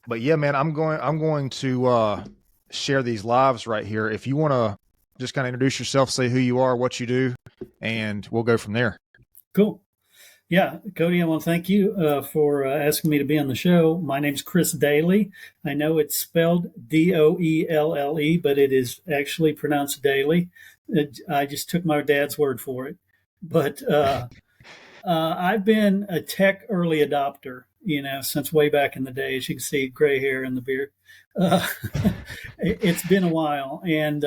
But yeah, man, I'm going to share these lives right here. If you want to just kind of introduce yourself, say who you are, what you do, and we'll go from there. Cool. Yeah, Cody, I want to thank you for asking me to be on the show. My name's Chris Daly. I know it's spelled Doelle, but it is actually pronounced Daly. I just took my dad's word for it. But I've been a tech early adopter, since way back in the day. As you can see, gray hair in the beard. Uh, it's been a while. And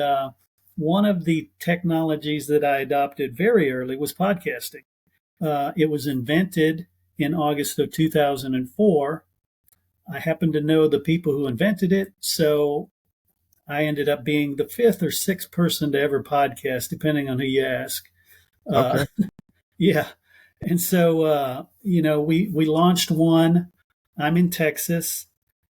one of the technologies that I adopted very early was podcasting. It was invented in August of 2004. I happen to know the people who invented it, so I ended up being the fifth or sixth person to ever podcast, depending on who you ask. Uh, Okay. yeah, and so we launched one. I'm in Texas.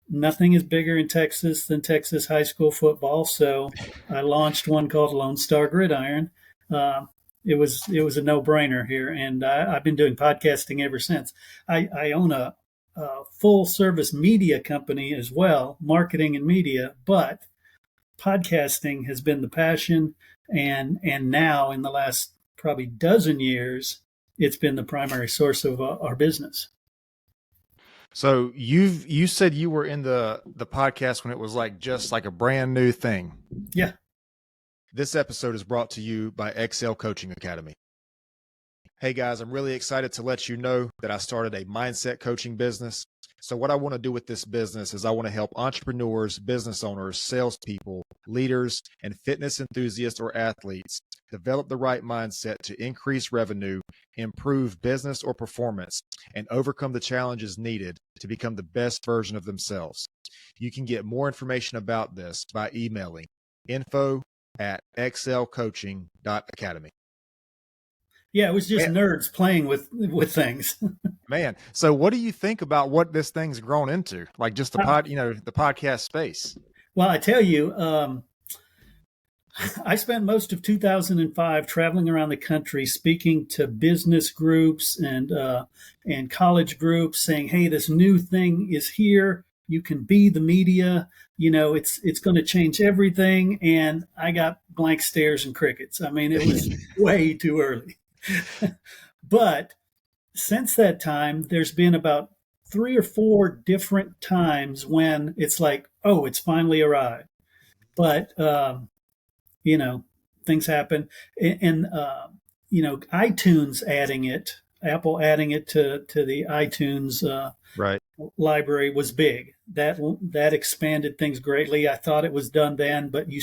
Nothing is bigger in Texas than Texas high school football, so I launched one called Lone Star Gridiron. Uh, it was a no brainer here, and I've been doing podcasting ever since. I own a full service media company as well, marketing and media, but podcasting has been the passion, and now in the last probably dozen years, it's been the primary source of our business. So you said you were in the podcast when it was like just like a brand new thing. Yeah. This episode is brought to you by Excel Coaching Academy. Hey guys, I'm really excited to let you know that I started a mindset coaching business. So what I want to do with this business is I want to help entrepreneurs, business owners, salespeople, leaders, and fitness enthusiasts or athletes develop the right mindset to increase revenue, improve business or performance, and overcome the challenges needed to become the best version of themselves. You can get more information about this by emailing info@excelcoaching.academy. Yeah, it was just Man, nerds playing with things. man, so what do you think about what this thing's grown into? Like just the podcast space. Well, I tell you, I spent most of 2005 traveling around the country speaking to business groups and college groups, saying, "Hey, this new thing is here. You can be the media. It's going to change everything." And I got blank stares and crickets. I mean, it was way too early. But since that time, there's been about three or four different times when it's like, "Oh, it's finally arrived." But you know, things happen, and iTunes adding it, Apple adding it to the iTunes Right. library was big. That expanded things greatly. I thought it was done then, but you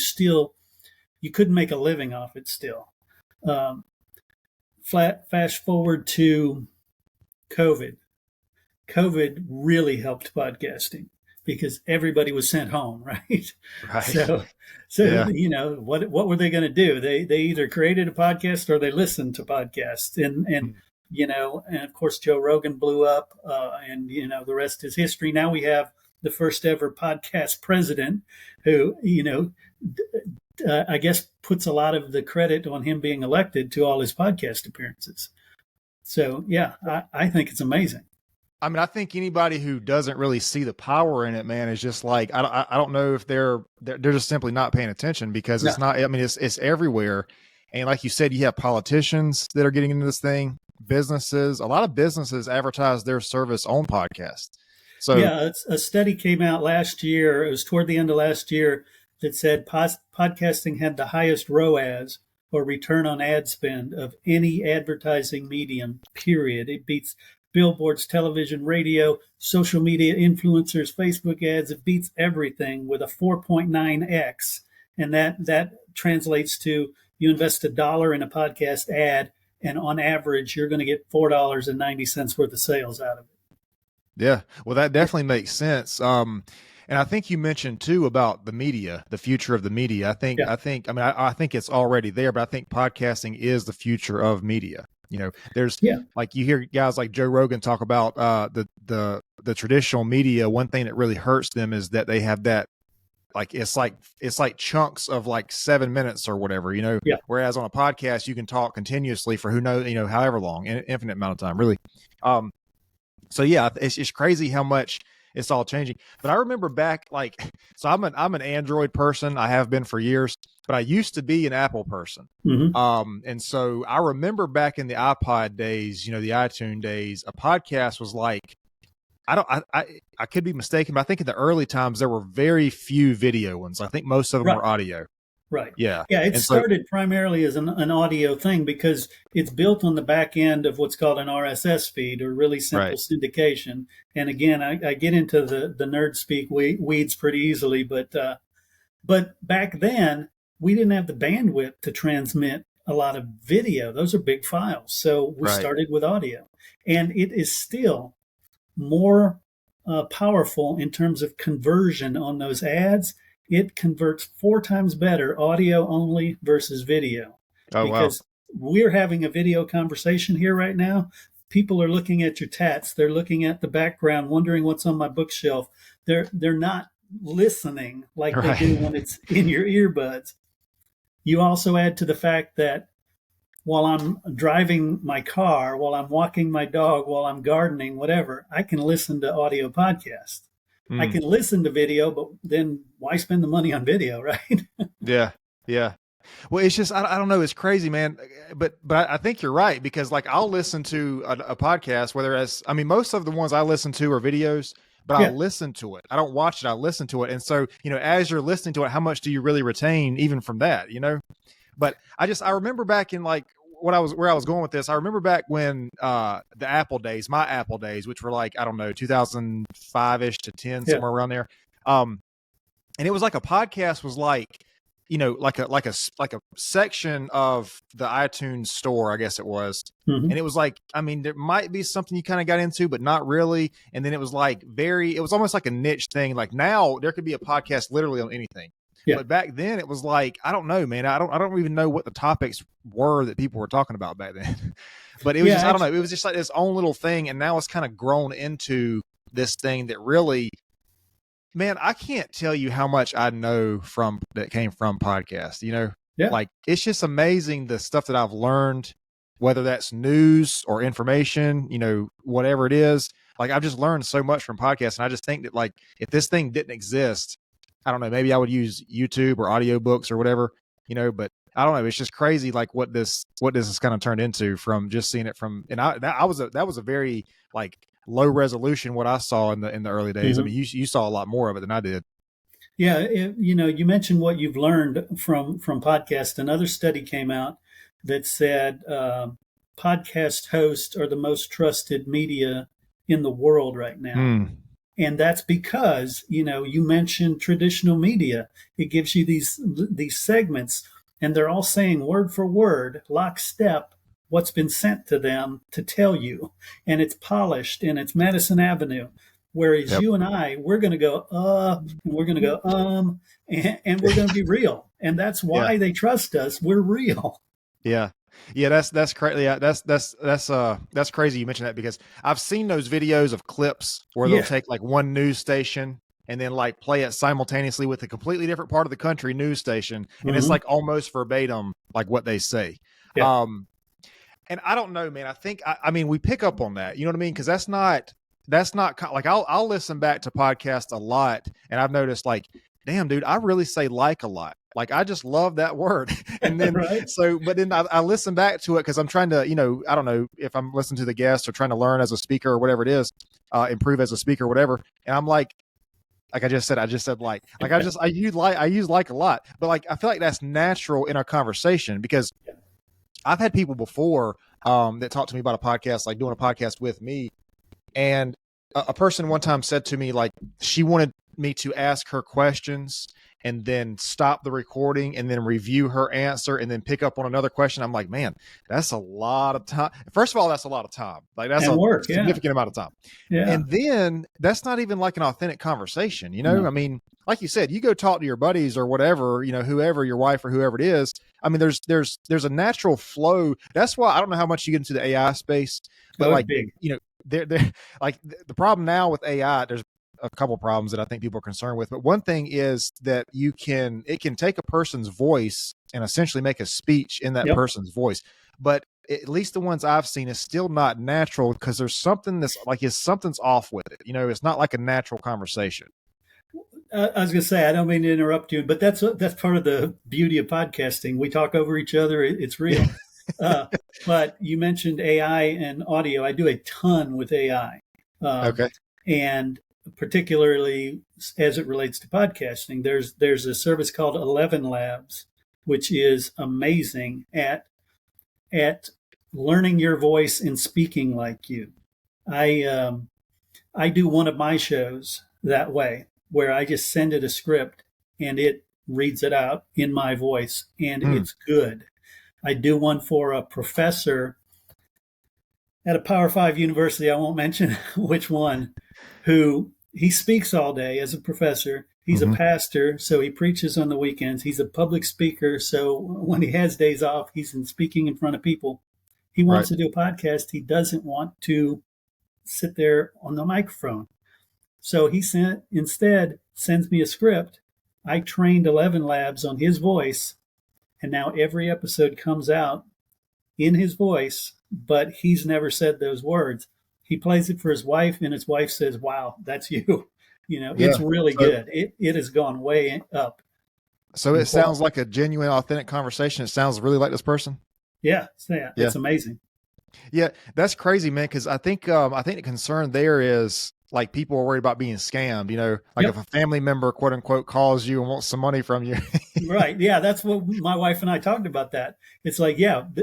couldn't make a living off it still. Um, Fast forward to COVID. COVID really helped podcasting because everybody was sent home, right? Right. So, Yeah. what were they going to do? They either created a podcast or they listened to podcasts, and of course Joe Rogan blew up, and the rest is history. Now we have the first ever podcast president, who I guess puts a lot of the credit on him being elected to all his podcast appearances. So yeah, I think it's amazing. I mean, I think anybody who doesn't really see the power in it, man, is just like I don't know if they're just simply not paying attention because No, it's not. I mean, it's everywhere, and like you said, you have politicians that are getting into this thing, businesses. A lot of businesses advertise their service on podcasts. So yeah, a study came out last year. It was toward the end of last year that said podcasting had the highest ROAS, or return on ad spend, of any advertising medium. Period. It beats billboards, television, radio, social media influencers, Facebook ads. It beats everything with a 4.9x, and that translates to you invest $1 in a podcast ad, and on average, you're going to get $4.90 worth of sales out of it. yeah, well, that definitely makes sense. And I think you mentioned too about the media, the future of the media. Yeah, I mean, I think it's already there, but I think podcasting is the future of media. There's yeah, like you hear guys like Joe Rogan talk about the traditional media. One thing that really hurts them is that they have that like chunks of like 7 minutes or whatever. yeah. Whereas on a podcast you can talk continuously for who knows, however long, an infinite amount of time, really. So yeah, it's just crazy how much it's all changing. But I remember back, like, so I'm an Android person. I have been for years, but I used to be an Apple person. Mm-hmm. And so I remember back in the iPod days, the iTunes days, a podcast was like, I could be mistaken, but I think in the early times there were very few video ones. I think most of them were audio. Right. Yeah. Yeah. It And so, started primarily as an audio thing because it's built on the back end of what's called an RSS feed, or really simple syndication. And again, I get into the nerd speak weeds pretty easily, but back then we didn't have the bandwidth to transmit a lot of video. Those are big files. So we started with audio, and it is still more powerful in terms of conversion on those ads. It converts 4 times better audio only versus video. oh, Because we're having a video conversation here right now. People are looking at your tats. They're looking at the background, wondering what's on my bookshelf. They're not listening like they do when it's in your earbuds. You also add to the fact that while I'm driving my car, while I'm walking my dog, while I'm gardening, whatever, I can listen to audio podcasts. I can listen to video, but then why spend the money on video, right? Yeah. Yeah. Well, it's just, I don't know. It's crazy, man. But I think you're right, because like I'll listen to a podcast, most of the ones I listen to are videos, but I listen to it. I don't watch it. I listen to it. And so, as you're listening to it, how much do you really retain even from that, But I remember back in like where I was going with this. I remember back when the Apple days, my Apple days, which were like, I don't know, 2005-ish to 10, somewhere around there. And it was like a podcast was like, like a section of the iTunes store, I guess it was. Mm-hmm. And it was like, there might be something you kind of got into, but not really. And then it was like it was almost like a niche thing. Like now there could be a podcast literally on anything. Yeah. But back then it was like, I don't know, man. I don't even know what the topics were that people were talking about back then. But it was I don't know. It was just like this own little thing. And now it's kind of grown into this thing that really, man, I can't tell you how much I know that came from podcasts, like it's just amazing the stuff that I've learned, whether that's news or information, whatever it is. Like I've just learned so much from podcasts. And I just think that like, if this thing didn't exist, I don't know, maybe I would use YouTube or audiobooks or whatever, but I don't know. It's just crazy. Like what this has kind of turned into from just seeing it from, and that was a very like low resolution, what I saw in the early days. Mm-hmm. You saw a lot more of it than I did. Yeah. You mentioned what you've learned from podcasts. Another study came out that said podcast hosts are the most trusted media in the world right now. And that's because, you mentioned traditional media. It gives you these segments, and they're all saying word for word, lockstep, what's been sent to them to tell you. And it's polished, and it's Madison Avenue. Whereas you and I, we're going to go, and we're going to go, and we're going to be real. And that's why they trust us. We're real. Yeah. Yeah, that's crazy. Yeah, that's crazy you mentioned that, because I've seen those videos of clips where they'll take like one news station and then like play it simultaneously with a completely different part of the country news station, and it's like almost verbatim like what they say. Yeah. And I don't know, man. I think we pick up on that. You know what I mean? Because that's not like I'll listen back to podcasts a lot, and I've noticed like, damn, dude, I really say like a lot. Like, I just love that word. And then, but then I listen back to it because I'm trying to, I don't know if I'm listening to the guest or trying to learn as a speaker or whatever it is, improve as a speaker or whatever. And I'm like I just said, I use like a lot, but like, I feel like that's natural in our conversation, because I've had people before that talked to me about a podcast, like doing a podcast with me. And a person one time said to me, like, she wanted me to ask her questions and then stop the recording and then review her answer and then pick up on another question. I'm like, man, that's a lot of time. First of all, that's a lot of time. Like, that's significant amount of time. Yeah. And then that's not even like an authentic conversation. I mean, like you said, you go talk to your buddies or whatever, whoever, your wife or whoever it is. I mean, there's a natural flow. That's why I don't know how much you get into the AI space, but they're like the problem now with AI, there's a couple problems that I think people are concerned with. But one thing is that it can take a person's voice and essentially make a speech in that person's voice. But at least the ones I've seen, is still not natural because there's something that's like, something's off with it. It's not like a natural conversation. I was going to say, I don't mean to interrupt you, but that's part of the beauty of podcasting. We talk over each other. It's real. But you mentioned AI and audio. I do a ton with AI. Okay. And particularly as it relates to podcasting, there's a service called 11 Labs, which is amazing at learning your voice and speaking like you. I do one of my shows that way, where I just send it a script and it reads it out in my voice, and it's good. I do one for a professor at a Power 5 university, I won't mention which one, who he speaks all day as a professor. He's a pastor, so he preaches on the weekends. He's a public speaker, so when he has days off, he's speaking in front of people. He wants to do a podcast. He doesn't want to sit there on the microphone. So he instead sends me a script. I trained 11 Labs on his voice, and now every episode comes out in his voice, but he's never said those words. He plays it for his wife, and his wife says, "Wow, that's you." It's really good. It has gone way up. So it sounds like a genuine, authentic conversation. It sounds really like this person. Yeah. It's amazing. Yeah, that's crazy, man. Because I think the concern there is, like, people are worried about being scammed. If a family member, quote unquote, calls you and wants some money from you. Right. Yeah, that's what my wife and I talked about. That it's like,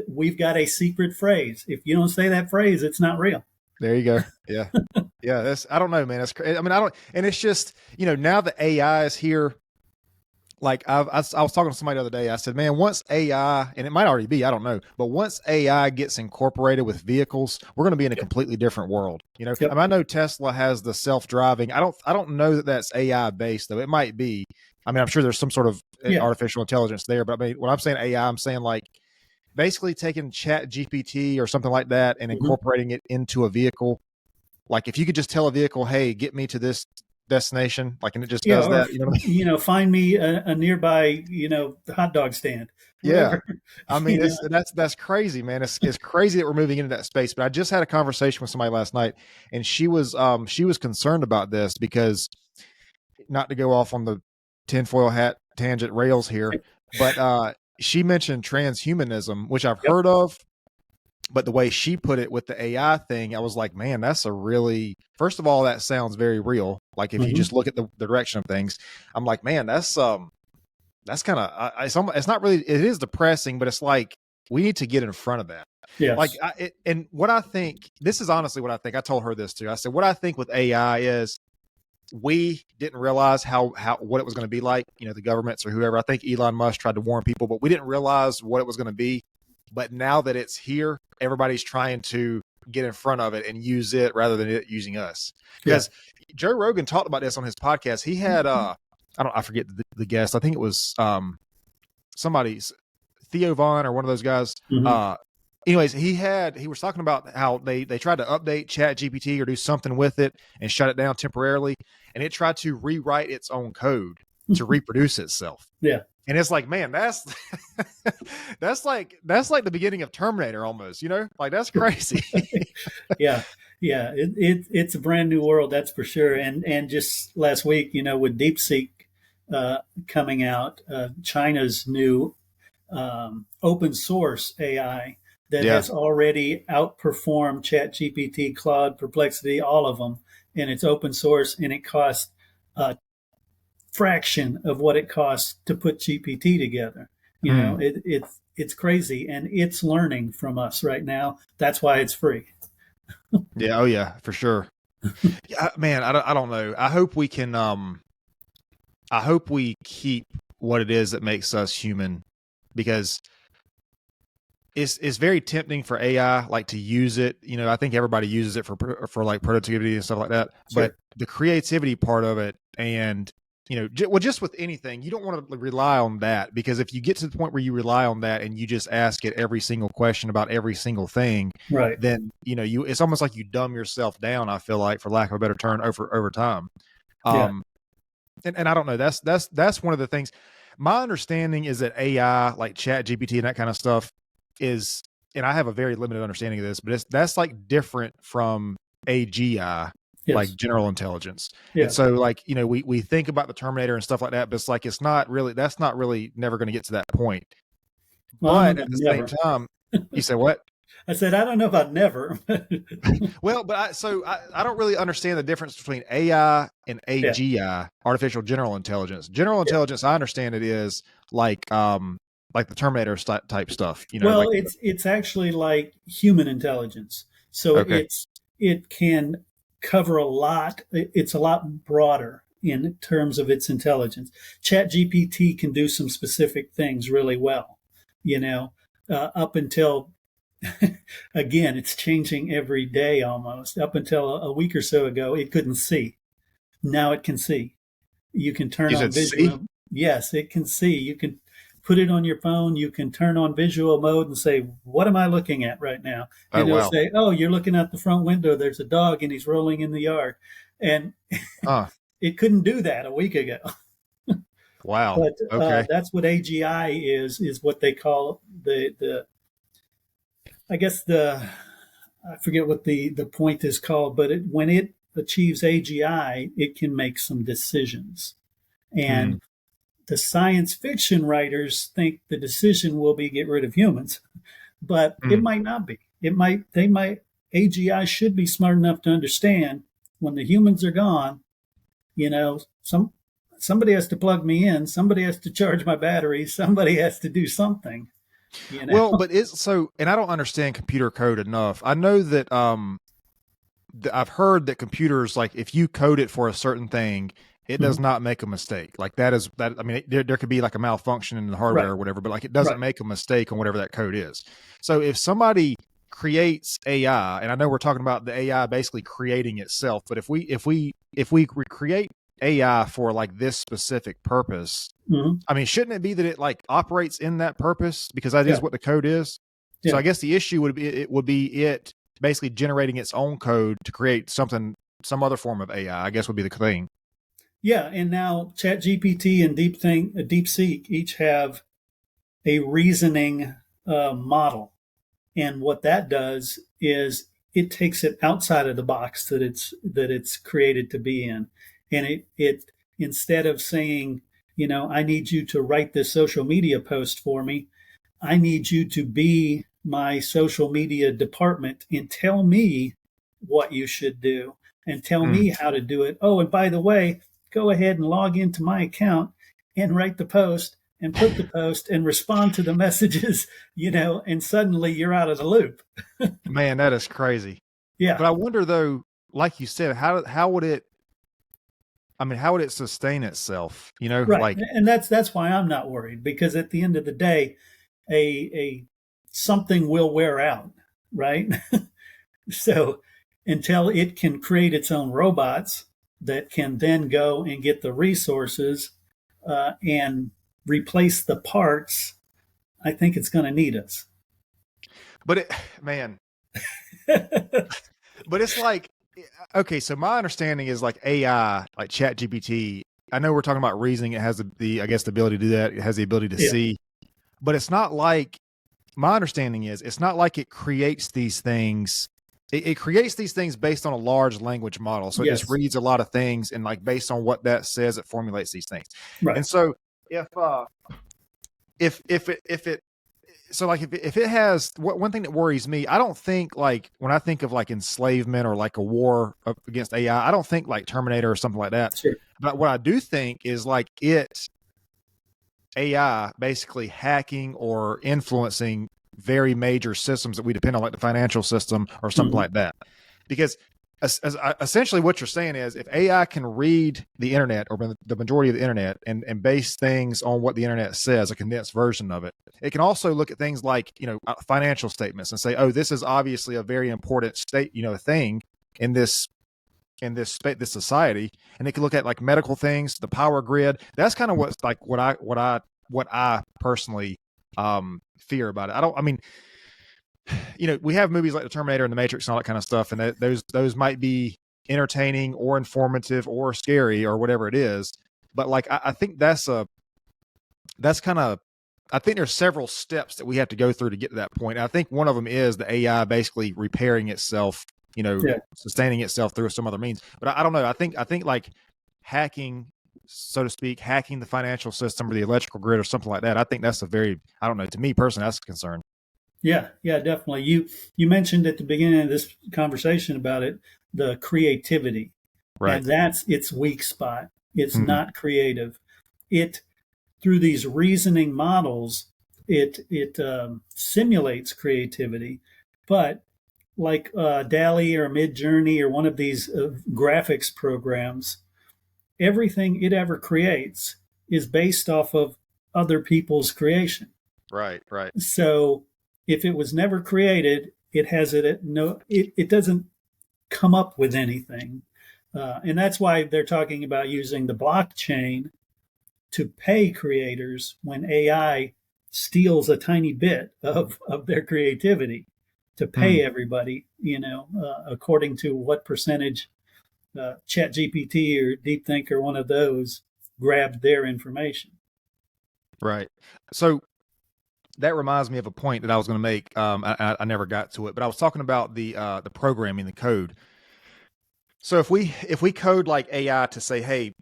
we've got a secret phrase. If you don't say that phrase, it's not real. There you go. Yeah, yeah. I don't know, man. That's crazy. I mean, and it's just, now the AI is here. Like I was talking to somebody the other day. I said, man, once AI, and it might already be, I don't know, but once AI gets incorporated with vehicles, we're going to be in a completely different world. I know Tesla has the self-driving. I don't know that that's AI based, though. It might be. I mean, I'm sure there's some sort of artificial intelligence there, but I mean, when I'm saying AI, I'm saying like basically taking Chat GPT or something like that and incorporating it into a vehicle. Like if you could just tell a vehicle, hey, get me to this destination, like, and it just does that. Find me a nearby, hot dog stand. Whatever. Yeah. I mean, that's crazy, man. It's crazy that we're moving into that space. But I just had a conversation with somebody last night, and she was concerned about this because, not to go off on the tinfoil hat tangent rails here, but she mentioned transhumanism, which I've heard of. But the way she put it with the AI thing, I was like, man, that's first of all, that sounds very real. Like if you just look at the direction of things, I'm like, man, that's kind of, it's not really, it is depressing, but it's like, we need to get in front of that. Yes. Like, and what I think, this is honestly what I think. I told her this too. I said, what I think with AI is, we didn't realize what it was going to be like, the governments or whoever. I think Elon Musk tried to warn people, but we didn't realize what it was going to be. But now that it's here, everybody's trying to get in front of it and use it rather than it using us. Because Joe Rogan talked about this on his podcast. He had, I forget the guest. I think it was somebody's Theo Vaughn or one of those guys. Anyways, he was talking about how they tried to update Chat GPT or do something with it and shut it down temporarily. And it tried to rewrite its own code to reproduce itself. Yeah. And it's like, man, that's like the beginning of Terminator almost, like that's crazy. Yeah. It's a brand new world. That's for sure. And just last week, with DeepSeek coming out, China's new open source AI that has already outperformed ChatGPT, Claude, Perplexity, all of them. And it's open source, and it costs fraction of what it costs to put GPT together. It's crazy, and it's learning from us right now. That's why it's free. Yeah. Oh yeah, for sure. Yeah, man, I don't know. I hope we can, I hope we keep what it is that makes us human, because it's very tempting for AI, like, to use it. I think everybody uses it for like productivity and stuff like that. Sure. But the creativity part of it, and just with anything, you don't want to rely on that, because if you get to the point where you rely on that and you just ask it every single question about every single thing, right, then it's almost like you dumb yourself down, I feel like, for lack of a better term, over time. And I don't know, that's one of the things. My understanding is that AI, like Chat GPT and that kind of stuff, is and I have a very limited understanding of this, but that's like different from AGI, like Yes. general intelligence. And Yeah. so like, we think about the Terminator and stuff like that, but it's like, that's not really never going to get to that point. Well, I don't But know at about the same never. time, you say what? I said, I don't know about never. Well, but I don't really understand the difference between AI and Yeah. AGI, artificial general intelligence. General Yeah. intelligence, I understand it is like the Terminator type stuff, Well, like it's actually like human intelligence. So okay. it can cover a lot. It's a lot broader in terms of its intelligence. Chat GPT can do some specific things really well, you know, up until again, it's changing every day almost. Up until a week or so ago, it couldn't see. Now it can see. You can turn You on said C? visual. Yes, it can see. You can put it on your phone. You can turn on visual mode and say, "What am I looking at right now?" Oh And it'll wow. say, "Oh, you're looking out the front window. There's a dog and he's rolling in the yard." And Huh. it couldn't do that a week ago. Wow. But Okay. that's what AGI is what they call the I guess the I forget what the point is called, but when it achieves AGI, it can make some decisions. Hmm. And the science fiction writers think the decision will be get rid of humans, but it Hmm. might not be. They might, AGI should be smart enough to understand when the humans are gone, somebody has to plug me in, somebody has to charge my battery, somebody has to do something, you know. Well, but it's so, and I don't understand computer code enough. I know that I've heard that computers, like if you code it for a certain thing, it does Mhm. not make a mistake. Like that is that. I mean, there could be like a malfunction in the hardware Right, or whatever, but like it doesn't right. make a mistake on whatever that code is. So if somebody creates AI, and I know we're talking about the AI basically creating itself, but if we create AI for like this specific purpose, Hmm. I mean, shouldn't it be that it like operates in that purpose because that Yeah, is what the code is? So yeah. I guess the issue would be it basically generating its own code to create something, some other form of AI. I guess would be the thing. Yeah, and now ChatGPT and DeepSeek each have a reasoning model, and what that does is it takes it outside of the box that it's created to be in, and it instead of saying, I need you to write this social media post for me, I need you to be my social media department and tell me what you should do and tell Mm. me how to do it. Oh, and by the way, go ahead and log into my account and write the post and put the post and respond to the messages, and suddenly you're out of the loop. Man, that is crazy. Yeah, But I wonder though, like you said, how would it? I mean, how would it sustain itself? right. Like And that's why I'm not worried, because at the end of the day, a something will wear out, right? So until it can create its own robots that can then go and get the resources and replace the parts, I think it's going to need us. but it, man, but it's like, okay, so my understanding is like AI, like Chat GPT. I know we're talking about reasoning. It has I guess the ability to do that. It has the ability to Yeah. see, but it's not like, my understanding is it's not like it creates these things. It creates these things based on a large language model. So it just Yes. reads a lot of things, and like based on what that says, it formulates these things. Right. And so if it so like if it has one thing that worries me, I don't think, like when I think of like enslavement or like a war against AI, I don't think like Terminator or something like that. Sure. But what I do think is like AI basically hacking or influencing very major systems that we depend on, like the financial system or something Hmm. like that. Because essentially what you're saying is if AI can read the internet or the majority of the internet and base things on what the internet says, a condensed version of it, it can also look at things like, financial statements and say, oh, this is obviously a very important thing in this this society. And it can look at like medical things, the power grid. That's kind of what's like what I personally fear about it. I mean, we have movies like the Terminator and the Matrix and all that kind of stuff, and those might be entertaining or informative or scary or whatever it is. But like I think that's kind of I think there's several steps that we have to go through to get to that point. And I think one of them is the AI basically repairing itself, sustaining itself through some other means. But I don't know. I think like hacking, so to speak, hacking the financial system or the electrical grid or something like that. I think that's I don't know, to me personally, that's a concern. Yeah, definitely. You mentioned at the beginning of this conversation about it, the creativity. Right. And that's its weak spot. It's Mhm. not creative. It through these reasoning models, it simulates creativity, but like DALL-E or Midjourney or one of these graphics programs, everything it ever creates is based off of other people's creation. Right. So if it was never created, it doesn't come up with anything. And that's why they're talking about using the blockchain to pay creators when AI steals a tiny bit of their creativity, to pay everybody, according to what percentage ChatGPT or DeepThink or one of those grabbed their information. Right. So that reminds me of a point that I was going to make. I never got to it, but I was talking about the programming, the code. So if we code like AI to say, hey,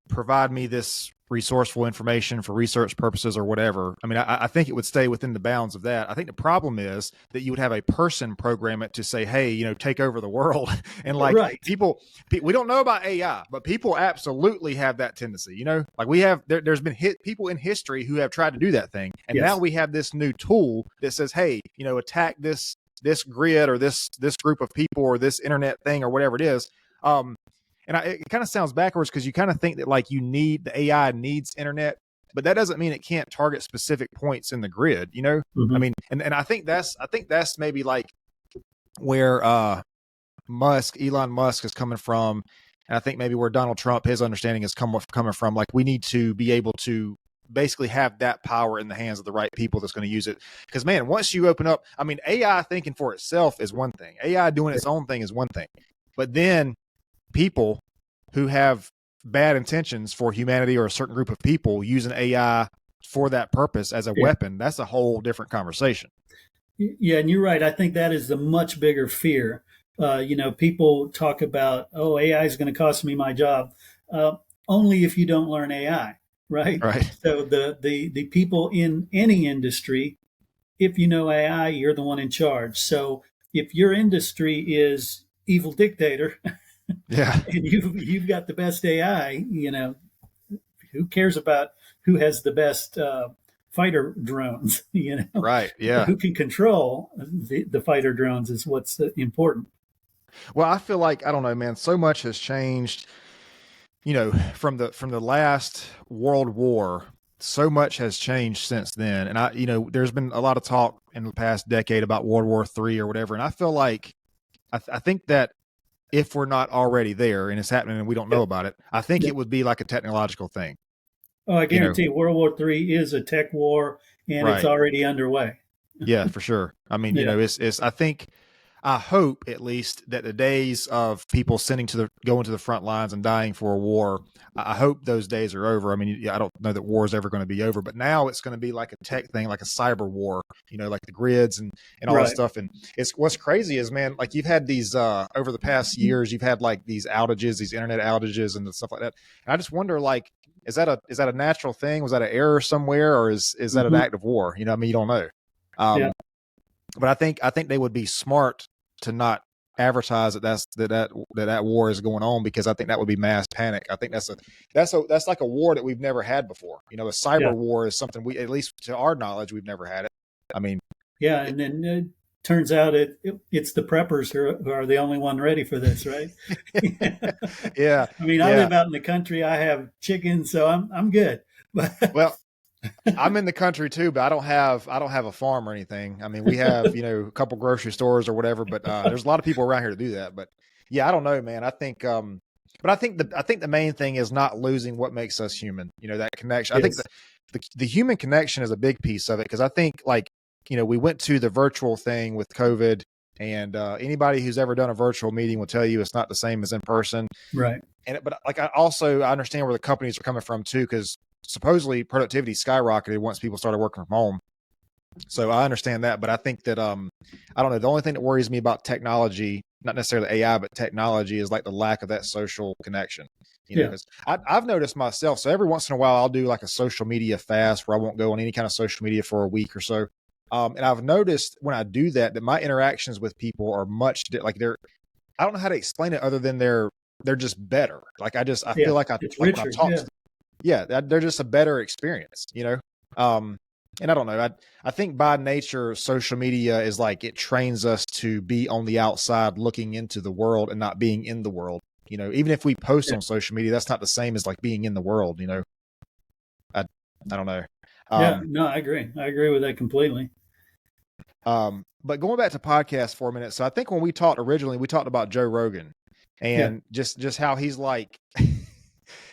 provide me this resourceful information for research purposes or whatever, I mean, I think it would stay within the bounds of that. I think the problem is that you would have a person program it to say, hey, take over the world. And like Right. we don't know about AI, but people absolutely have that tendency, like there's been people in history who have tried to do that thing. And Yes. now we have this new tool that says, hey, attack this grid or this group of people or this internet thing or whatever it is. And it kind of sounds backwards because you kind of think that like the AI needs internet, but that doesn't mean it can't target specific points in the grid, Mm-hmm. I mean, and I think that's maybe like where Elon Musk is coming from. And I think maybe where Donald Trump, his understanding is coming from, like we need to be able to basically have that power in the hands of the right people that's going to use it. Because man, once you open up, I mean, AI thinking for itself is one thing. AI doing its own thing is one thing. But then people who have bad intentions for humanity or a certain group of people using AI for that purpose as a weapon, that's a whole different conversation. Yeah, and you're right. I think that is the much bigger fear. People talk about, AI is going to cost me my job. Only if you don't learn AI, right? Right. So the people in any industry, if you know AI, you're the one in charge. So if your industry is evil dictator, yeah, and you've got the best AI, who cares about who has the best fighter drones? Right. Yeah. Who can control the fighter drones is what's important. Well, I feel like, I don't know, man, so much has changed, from the last World War. So much has changed since then. And there's been a lot of talk in the past decade about World War III or whatever. And I feel like, I think that if we're not already there and it's happening and we don't know about it, I think it would be like a technological thing. Oh, I guarantee World War III is a tech war, and Right. It's already underway. Yeah, for sure. I mean, I hope at least that the days of people going to the front lines and dying for a war, I hope those days are over. I mean, I don't know that war is ever going to be over, but now it's going to be like a tech thing, like a cyber war, like the grids and all that stuff. And what's crazy is, man, like you've had these, over the past years, you've had like these outages, these internet outages and stuff like that. And I just wonder, like, is that a natural thing? Was that an error somewhere, or is that an act of war? I mean, you don't know. But I think they would be smart to not advertise that war is going on, because I think that would be mass panic. I think that's like a war that we've never had before. A cyber war is something we, at least to our knowledge, we've never had it. I mean, and then it turns out it's the preppers who are the only one ready for this, right? Yeah. I mean, I live out in the country. I have chickens, so I'm good. Well, I'm in the country too, but I don't have a farm or anything. I mean, we have, a couple grocery stores or whatever, but there's a lot of people around here to do that. But yeah, I don't know, man. I think, but I think the main thing is not losing what makes us human. That connection. I think the human connection is a big piece of it, because I think, like, we went to the virtual thing with COVID, and anybody who's ever done a virtual meeting will tell you it's not the same as in person. Right. But like, I understand where the companies are coming from too, because supposedly productivity skyrocketed once people started working from home. So I understand that, but I think that I don't know. The only thing that worries me about technology, not necessarily AI, but technology, is like the lack of that social connection. You know, because I've noticed myself. So every once in a while, I'll do like a social media fast where I won't go on any kind of social media for a week or so. And I've noticed when I do that my interactions with people are like I don't know how to explain it other than they're just better. Like I feel like it's like richer. when I talk, they're just a better experience, you know? And I don't know. I think by nature, social media is like it trains us to be on the outside looking into the world and not being in the world. You know, even if we post on social media, that's not the same as like being in the world, you know? I don't know. No, I agree. I agree with that completely. But going back to podcasts for a minute. So I think when we talked originally, we talked about Joe Rogan and just how he's like,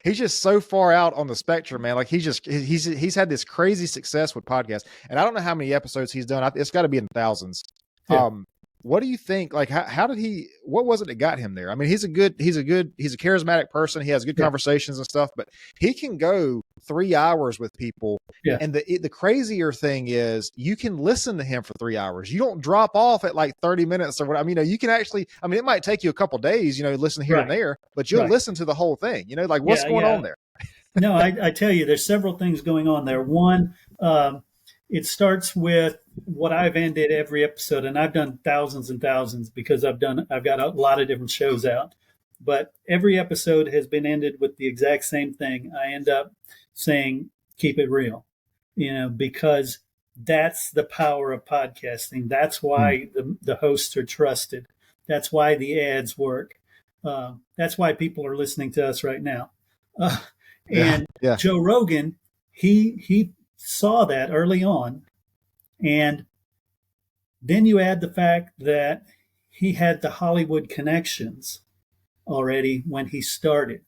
he's just so far out on the spectrum, man. Like he's had this crazy success with podcasts, and I don't know how many episodes he's done. It's got to be in thousands. What do you think? Like, how did what was it that got him there? I mean, he's a charismatic person. He has good conversations and stuff, but he can go 3 hours with people. Yeah. And the crazier thing is you can listen to him for 3 hours. You don't drop off at like 30 minutes or what. I mean, you can actually, I mean, it might take you a couple days, listen here and there, but you'll listen to the whole thing, like what's going on there? No, I tell you, there's several things going on there. One, it starts with what I've ended every episode, and I've done thousands and thousands because I've got a lot of different shows out. But every episode has been ended with the exact same thing. I end up saying, keep it real, because that's the power of podcasting. That's why the hosts are trusted. That's why the ads work. That's why people are listening to us right now. And Joe Rogan, he saw that early on. And then you add the fact that he had the Hollywood connections already when he started.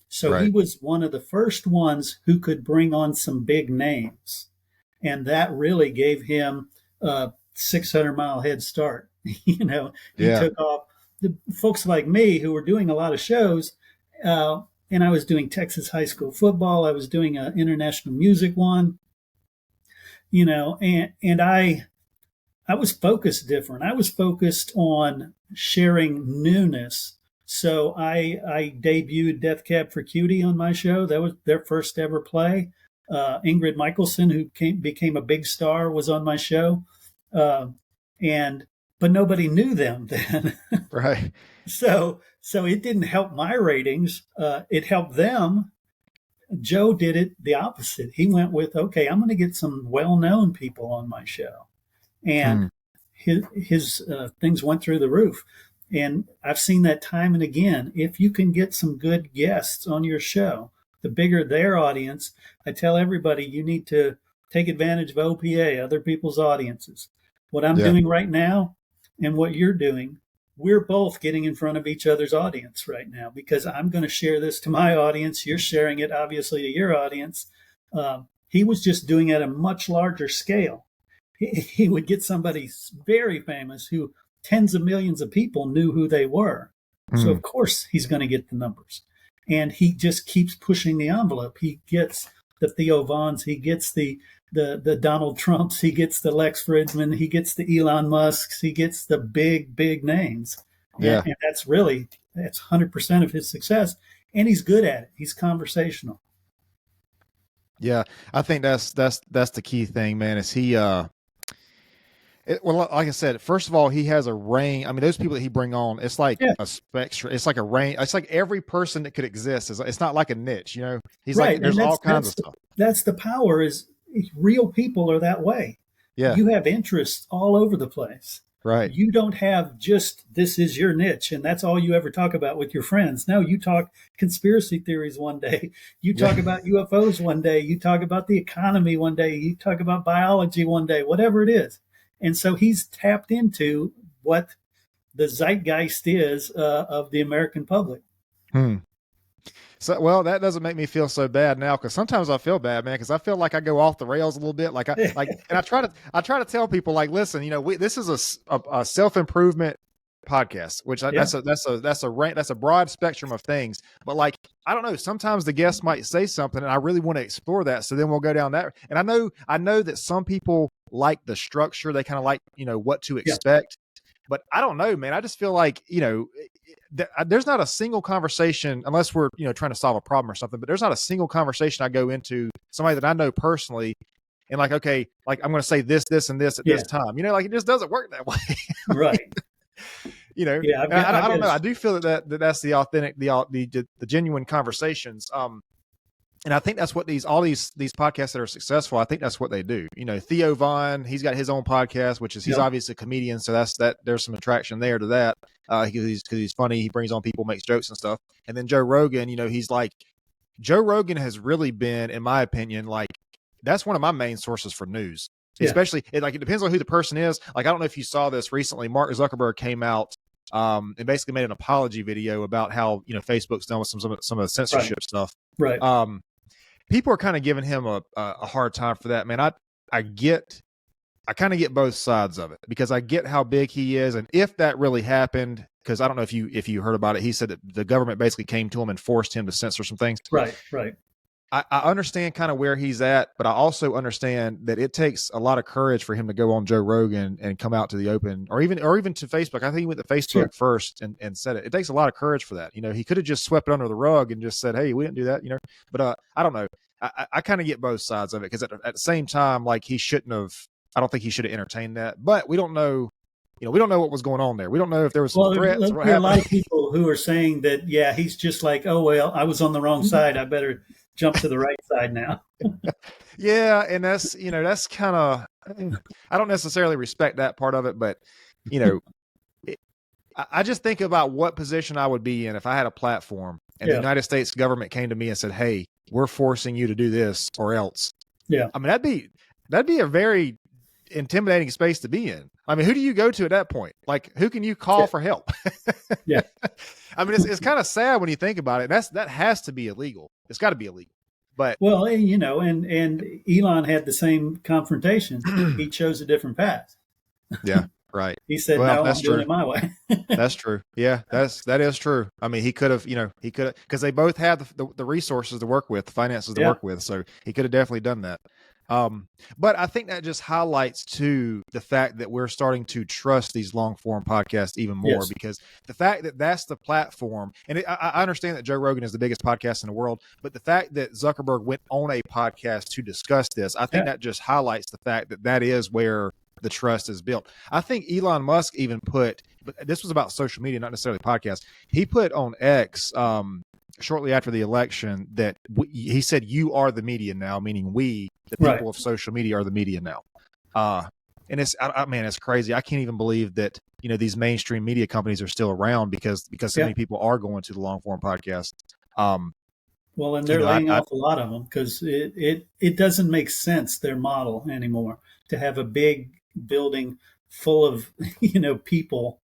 So he was one of the first ones who could bring on some big names. And that really gave him a 600-mile head start. He took off. The folks like me who were doing a lot of shows, and I was doing Texas high school football. I was doing an international music one, and I was focused different. I was focused on sharing newness. So I debuted Death Cab for Cutie on my show. That was their first ever play. Ingrid Michaelson, who became a big star, was on my show. But nobody knew them then. Right. So it didn't help my ratings. It helped them. Joe did it the opposite. He went with, okay, I'm going to get some well-known people on my show. And his things went through the roof. And I've seen that time and again. If you can get some good guests on your show, the bigger their audience, I tell everybody you need to take advantage of OPA, other people's audiences. What I'm doing right now and what you're doing, we're both getting in front of each other's audience right now because I'm going to share this to my audience. You're sharing it, obviously, to your audience. He was just doing it at a much larger scale. He would get somebody very famous who tens of millions of people knew who they were. So, of course, he's going to get the numbers. And he just keeps pushing the envelope. He gets the Theo Vaughns. He gets the Donald Trumps. He gets the Lex Fridman. He gets the Elon Musks. He gets the big, big names. Yeah. And that's 100% of his success. And he's good at it. He's conversational. Yeah. I think that's the key thing, man, is he, well, like I said, first of all, he has a range. I mean, those people that he bring on, it's like a spectrum. It's like a range. It's like every person that could exist. It's not like a niche, He's like, there's all kinds of stuff. That's the power is real people are that way. Yeah. You have interests all over the place. Right. You don't have just, this is your niche and that's all you ever talk about with your friends. No, you talk conspiracy theories one day. You talk about UFOs one day. You talk about the economy one day. You talk about biology one day, whatever it is. And so he's tapped into what the zeitgeist is of the American public. So, well, that doesn't make me feel so bad now, because sometimes I feel bad, man, because I feel like I go off the rails a little bit. And I try to tell people, like, listen, this is a self-improvement podcast, which that's a broad spectrum of things. But like, I don't know. Sometimes the guest might say something and I really want to explore that. So then we'll go down that. And I know that some people like the structure. They kind of like, what to Yeah. expect. But I don't know, man. I just feel like, there's not a single conversation, unless we're, trying to solve a problem or something, but there's not a single conversation I go into somebody that I know personally and like, okay, like I'm going to say this, and this at this time, like it just doesn't work that way. Right. Yeah. I don't know. I do feel that's the authentic, the genuine conversations. And I think that's what all these podcasts that are successful, I think that's what they do. Theo Vaughn, he's got his own podcast, which is he's obviously a comedian, so that there's some attraction there to that. Because he's funny, he brings on people, makes jokes and stuff. And then Joe Rogan, Joe Rogan has really been, in my opinion, like that's one of my main sources for news. Yeah. Especially, it depends on who the person is. Like, I don't know if you saw this recently. Mark Zuckerberg came out and basically made an apology video about how Facebook's done with some of the censorship stuff. Right. People are kind of giving him a hard time for that, man. I kind of get both sides of it because I get how big he is, and if that really happened, because I don't know if you heard about it, he said that the government basically came to him and forced him to censor some things. Right. I understand kind of where he's at, but I also understand that it takes a lot of courage for him to go on Joe Rogan and come out to the open, or even to Facebook. I think he went to Facebook first and said it. It takes a lot of courage for that. He could have just swept it under the rug and just said, "Hey, we didn't do that," But I don't know. I kind of get both sides of it because at the same time, like he shouldn't have. I don't think he should have entertained that. But we don't know. We don't know what was going on there. We don't know if there was some threats. There are a lot of people who are saying that, he's just like, oh, well, I was on the wrong side. I better jump to the right side now. Yeah. And that's, that's kind of, I don't necessarily respect that part of it, but, I just think about what position I would be in if I had a platform and the United States government came to me and said, "Hey, we're forcing you to do this or else." Yeah. I mean, that'd be a very intimidating space to be in. I mean, who do you go to at that point? Like, who can you call for help? Yeah. I mean, it's kind of sad when you think about it. That has to be illegal. It's got to be illegal. But well, and Elon had the same confrontation. He chose a different path. Yeah. Right. He said, "No, I'm doing it my way." That's true. Yeah, that is true. I mean, he could have, because they both had the resources to work with, the finances to work with. So he could have definitely done that. But I think that just highlights too the fact that we're starting to trust these long form podcasts even more because the fact that that's the platform, and I understand that Joe Rogan is the biggest podcast in the world, but the fact that Zuckerberg went on a podcast to discuss this, I think that just highlights the fact that is where the trust is built. I think Elon Musk even put, but this was about social media, not necessarily podcasts. He put on X shortly after the election that he said, "You are the media now," meaning we, the people of social media, are the media now. And it's, man, it's crazy. I can't even believe that these mainstream media companies are still around because so many people are going to the long form podcast. Well, and they're laying off a lot of them because it doesn't make sense, their model anymore, to have a big building full of people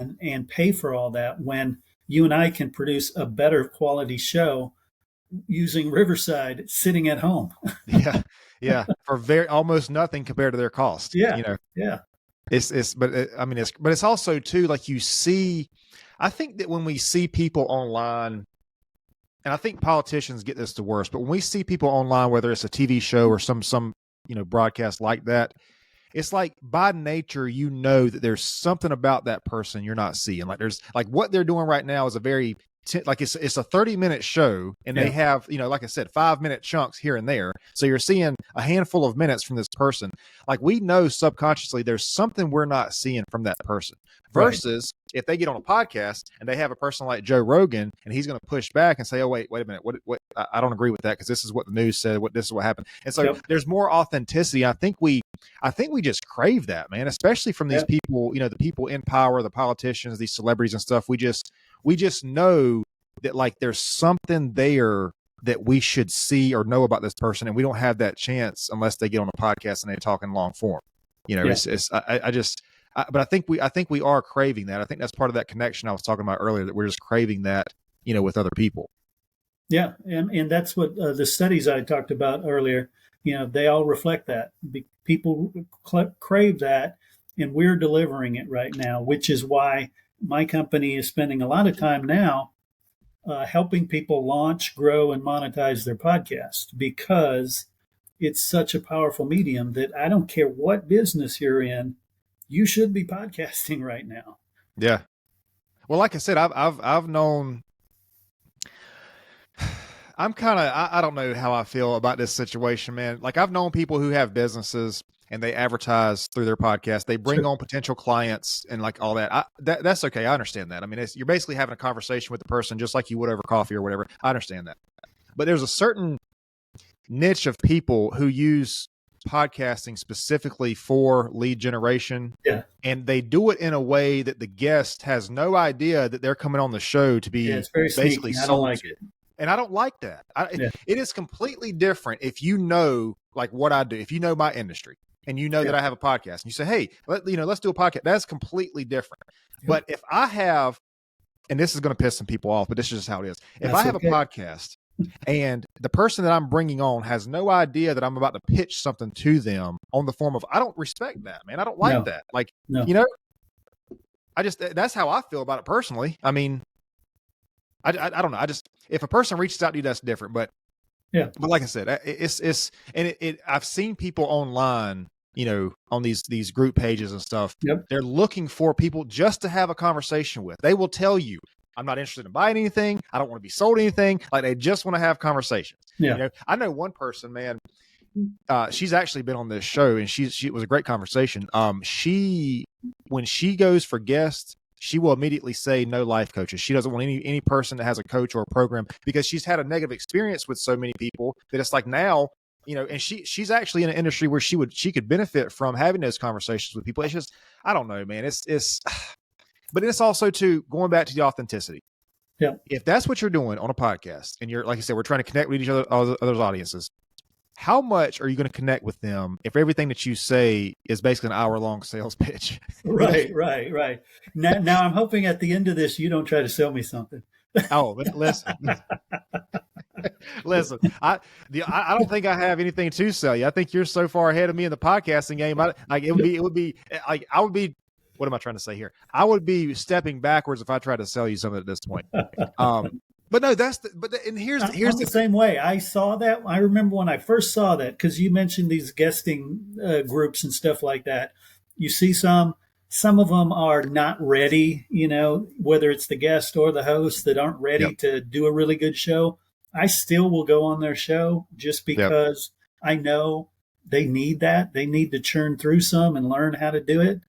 and pay for all that when you and I can produce a better quality show using Riverside sitting at home. For almost nothing compared to their cost. But it's also too, like, you see, I think that when we see people online, and I think politicians get this the worst, but when we see people online, whether it's a TV show or some broadcast like that, it's like by nature, that there's something about that person you're not seeing. Like there's like what they're doing right now is a very it's a 30-minute show, and they have, like I said, 5-minute chunks here and there. So you're seeing a handful of minutes from this person. Like, we know subconsciously there's something we're not seeing from that person. Versus if they get on a podcast and they have a person like Joe Rogan, and he's going to push back and say, "Oh, wait a minute. What? I don't agree with that because this is what the news said. This is what happened." And so there's more authenticity. I think we just crave that, man, especially from these people, the people in power, the politicians, these celebrities and stuff. We just know that, like, there's something there that we should see or know about this person, and we don't have that chance unless they get on a podcast and they talk in long form. But I think we are craving that. I think that's part of that connection I was talking about earlier, that we're just craving that, with other people. Yeah. And that's what the studies I talked about earlier, they all reflect that. People crave that, and we're delivering it right now, which is why my company is spending a lot of time now helping people launch, grow, and monetize their podcast, because it's such a powerful medium that I don't care what business you're in, you should be podcasting right now. Yeah. Well, like I said, I've known. I'm kind of, I don't know how I feel about this situation, man. Like, I've known people who have businesses and they advertise through their podcast. They bring on potential clients and like all that. That's okay. I understand that. I mean, you're basically having a conversation with the person just like you would over coffee or whatever. I understand that. But there's a certain niche of people who use podcasting specifically for lead generation. Yeah. And they do it in a way that the guest has no idea that they're coming on the show to be it's very basically sneaky. I don't like it. And I don't like that. It is completely different if you know, like what I do, if you know my industry and you know that I have a podcast and you say, hey, let's do a podcast. That's completely different. But if I have, and this is going to piss some people off, but this is just how it is. If I have a podcast and the person that I'm bringing on has no idea that I'm about to pitch something to them on the form of, I don't respect that, man. I don't like that. Like, that's how I feel about it personally. I mean, I don't know. If a person reaches out to you, that's different. But like I said, I've seen people online, on these group pages and stuff. They're looking for people just to have a conversation with. They will tell you, I'm not interested in buying anything. I don't want to be sold anything. Like, they just want to have conversations. I know one person, man, she's actually been on this show and it was a great conversation. When she goes for guests, she will immediately say no life coaches. She doesn't want any person that has a coach or a program, because she's had a negative experience with so many people that it's like now, and she's actually in an industry where she could benefit from having those conversations with people. It's just, I don't know, man. But it's also too, going back to the authenticity. Yeah. If that's what you're doing on a podcast and you're, like I said, we're trying to connect with each other's audiences, how much are you going to connect with them if everything that you say is basically an hour-long sales pitch? Right. Now I'm hoping at the end of this, you don't try to sell me something. Oh, but listen, I don't think I have anything to sell you. I think you're so far ahead of me in the podcasting game. It would be I would be, what am I trying to say here? I would be stepping backwards if I tried to sell you something at this point. But no, here's the same way. I saw that. I remember when I first saw that, because you mentioned these guesting groups and stuff like that. You see some of them are not ready, whether it's the guest or the host that aren't ready to do a really good show. I still will go on their show just because I know they need that. They need to churn through some and learn how to do it.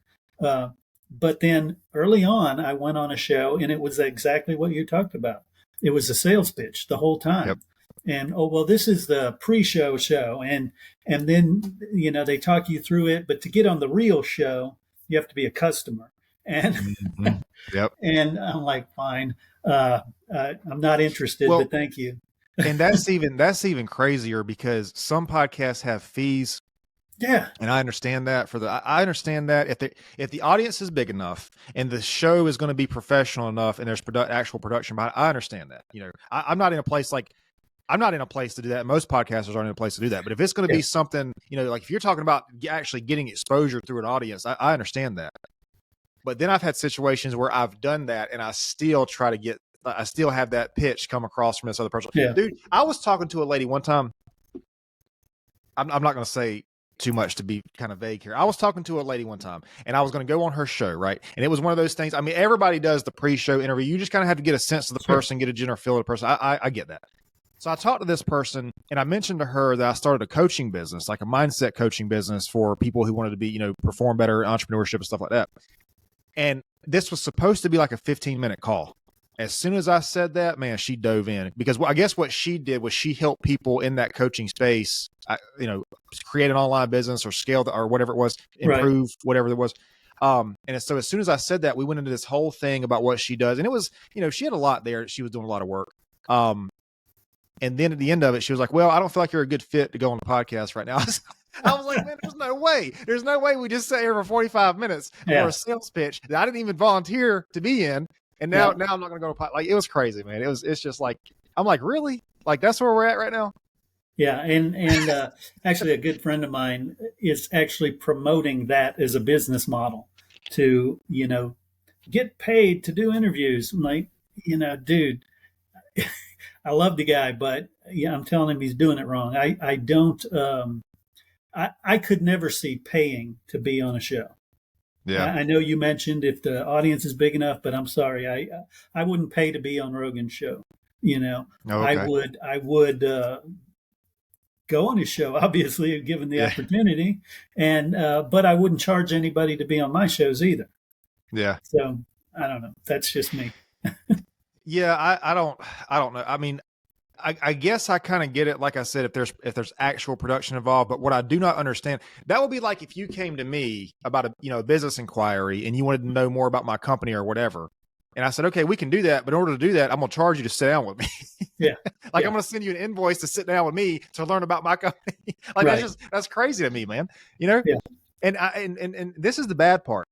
But then early on, I went on a show and it was exactly what you talked about. It was a sales pitch the whole time. And, this is the pre-show show. And then, they talk you through it. But to get on the real show, you have to be a customer. And, and I'm like, fine, I'm not interested, but thank you. And that's even crazier, because some podcasts have fees. Yeah. And I understand that I understand that if the audience is big enough and the show is going to be professional enough and there's actual production behind it, I understand that. I'm not in a place to do that. Most podcasters aren't in a place to do that. But if it's going to be something, like if you're talking about actually getting exposure through an audience, I understand that. But then I've had situations where I've done that and I still have that pitch come across from this other person. Yeah. Dude, I was talking to a lady one time. I'm not going to say too much to be kind of vague here. I was talking to a lady one time and I was going to go on her show, right? And it was one of those things. I mean, everybody does the pre-show interview. You just kind of have to get a sense of the person, get a general feel of the person. I get that. So I talked to this person and I mentioned to her that I started a coaching business, like a mindset coaching business for people who wanted to be, perform better in entrepreneurship and stuff like that. And this was supposed to be like a 15-minute call. As soon as I said that, man, she dove in, because I guess what she did was she helped people in that coaching space, create an online business or scale or whatever it was, improve whatever it was. And so as soon as I said that, we went into this whole thing about what she does. And it was, she had a lot there. She was doing a lot of work. And then at the end of it, she was like, well, I don't feel like you're a good fit to go on the podcast right now. I was like, man, there's no way. There's no way we just sat here for 45 minutes for a sales pitch that I didn't even volunteer to be in. And now I'm not going to go to it was crazy, man. It's just like, I'm like, really? Like, that's where we're at right now? Yeah. And actually a good friend of mine is actually promoting that as a business model to, get paid to do interviews. I'm like, dude, I love the guy, but yeah, I'm telling him he's doing it wrong. I don't. I could never see paying to be on a show. Yeah. I know you mentioned if the audience is big enough, but I'm sorry, I wouldn't pay to be on Rogan's show. You know, Oh, I okay. would go on his show, obviously, given the Yeah. opportunity, and but I wouldn't charge anybody to be on my shows either. Yeah. So I don't know. That's just me. Yeah. I don't know. I mean, I guess I kind of get it. Like I said, if there's actual production involved, but what I do not understand, that would be like if you came to me about a business inquiry and you wanted to know more about my company or whatever. And I said, okay, we can do that. But in order to do that, I'm going to charge you to sit down with me. Yeah. Like Yeah. I'm going to send you an invoice to sit down with me to learn about my company. Like Right. that's crazy to me, man. You know? Yeah. And this is the bad part.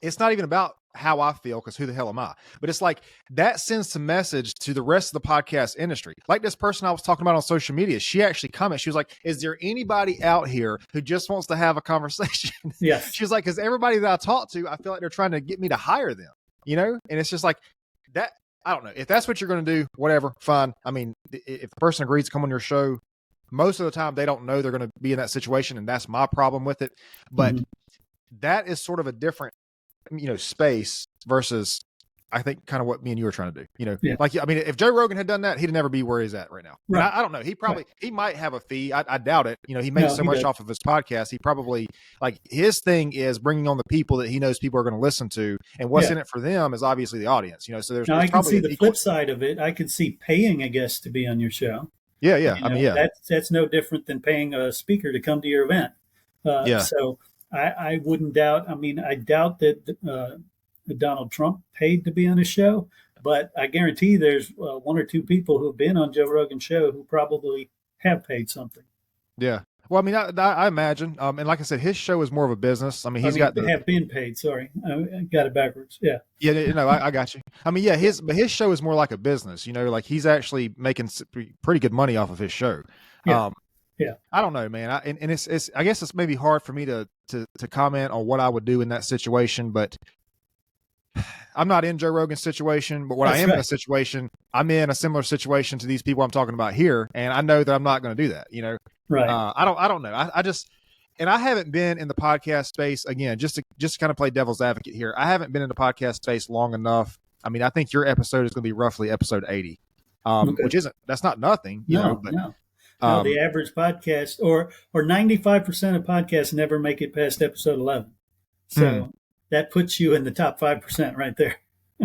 It's not even about how I feel, because who the hell am I? But it's like that sends some message to the rest of the podcast industry. Like this person I was talking about on social media, she actually commented. She was like, is there anybody out here who just wants to have a conversation? Yes. She was like, because everybody that I talk to, I feel like they're trying to get me to hire them, you know? And it's just like that. I don't know. If that's what you're going to do, whatever, fine. I mean, if the person agrees to come on your show, most of the time they don't know they're going to be in that situation. And that's my problem with it. But that is sort of a different, space versus I think kind of what me and you were trying to do, Yeah. like, I mean, if Joe Rogan had done that, he'd never be where he's at right now. Right. I don't know. He might have a fee. I doubt it. He makes so much off of his podcast. He probably, like, his thing is bringing on the people that he knows people are going to listen to, and what's in it for them is obviously the audience, so there's I can probably see the flip side of it. I could see paying a guest to be on your show. Yeah. I mean, yeah, that's no different than paying a speaker to come to your event. So I wouldn't doubt. I mean, I doubt that Donald Trump paid to be on his show, but I guarantee there's one or two people who've been on Joe Rogan's show who probably have paid something. Yeah. Well, I mean, I imagine, and like I said, his show is more of a business. I mean, they have been paid. Sorry, I got it backwards. Yeah. Yeah, I got you. I mean, yeah, his show is more like a business. Like he's actually making pretty good money off of his show. Yeah. I don't know, man. And it's I guess it's maybe hard for me to comment on what I would do in that situation, but I'm not in Joe Rogan's situation. But I am in a situation, I'm in a similar situation to these people I'm talking about here, and I know that I'm not going to do that. Right. I don't know. I just. And I haven't been in the podcast space, again, just to kind of play devil's advocate here. I haven't been in the podcast space long enough. I mean, I think your episode is going to be roughly episode 80, which that's not nothing, No. The average podcast or 95% of podcasts never make it past episode 11. So that puts you in the top 5% right there.